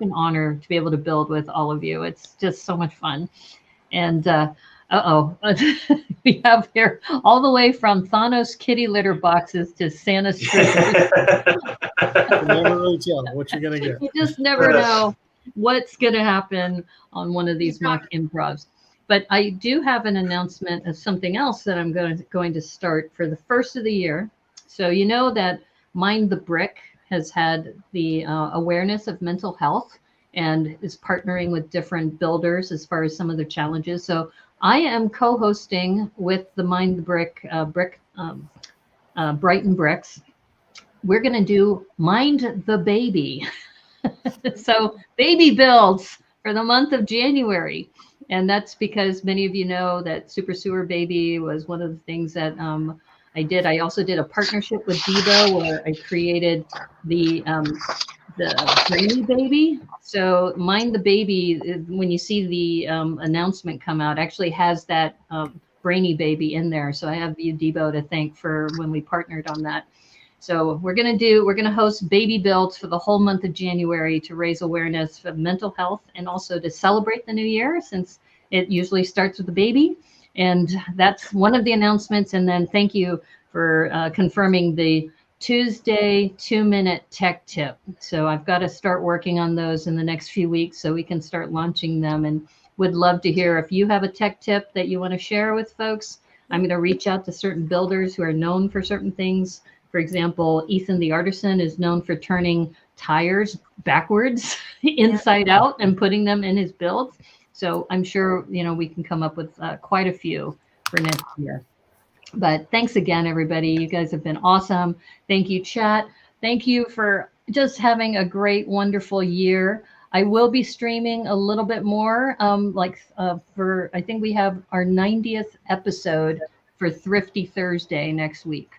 an honor to be able to build with all of you. It's just so much fun. And we have here all the way from Thanos kitty litter boxes to Santa strippers. You never really tell what you're gonna get. You just never know what's gonna happen on one of these mock improvs. But I do have an announcement of something else that I'm going to start for the first of the year. So you know that Mind the Brick has had the awareness of mental health and is partnering with different builders as far as some of the challenges. So I am co-hosting with the Mind the Brick, Brighton Bricks. We're going to do Mind the Baby. So baby builds for the month of January. And that's because many of you know that Super Sewer Baby was one of the things that I did. I also did a partnership with Debo where I created the Brainy Baby. So Mind the Baby, when you see the announcement come out, actually has that Brainy Baby in there. So I have you, Debo, to thank for when we partnered on that. So we're gonna host baby builds for the whole month of January to raise awareness of mental health and also to celebrate the new year, since it usually starts with the baby. And that's one of the announcements. And then thank you for confirming the Tuesday 2-minute tech tip. So I've got to start working on those in the next few weeks so we can start launching them, and would love to hear if you have a tech tip that you want to share with folks. I'm going to reach out to certain builders who are known for certain things. For example, Ethan the Artisan is known for turning tires backwards inside out and putting them in his builds. So I'm sure, we can come up with quite a few for next year. But thanks again, everybody. You guys have been awesome. Thank you, chat. Thank you for just having a great, wonderful year. I will be streaming a little bit more, I think we have our 90th episode for Thrifty Thursday next week.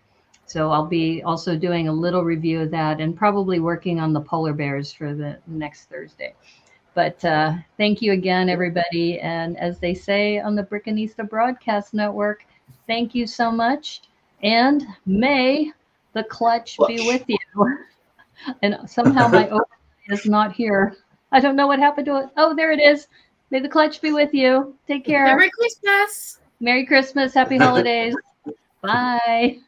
So I'll be also doing a little review of that and probably working on the polar bears for the next Thursday. But thank you again, everybody. And as they say on the Brickanista Broadcast Network, thank you so much. And may the clutch be with you. And somehow my overlay is not here. I don't know what happened to it. Oh, there it is. May the clutch be with you. Take care. Merry Christmas. Merry Christmas. Happy holidays. Bye.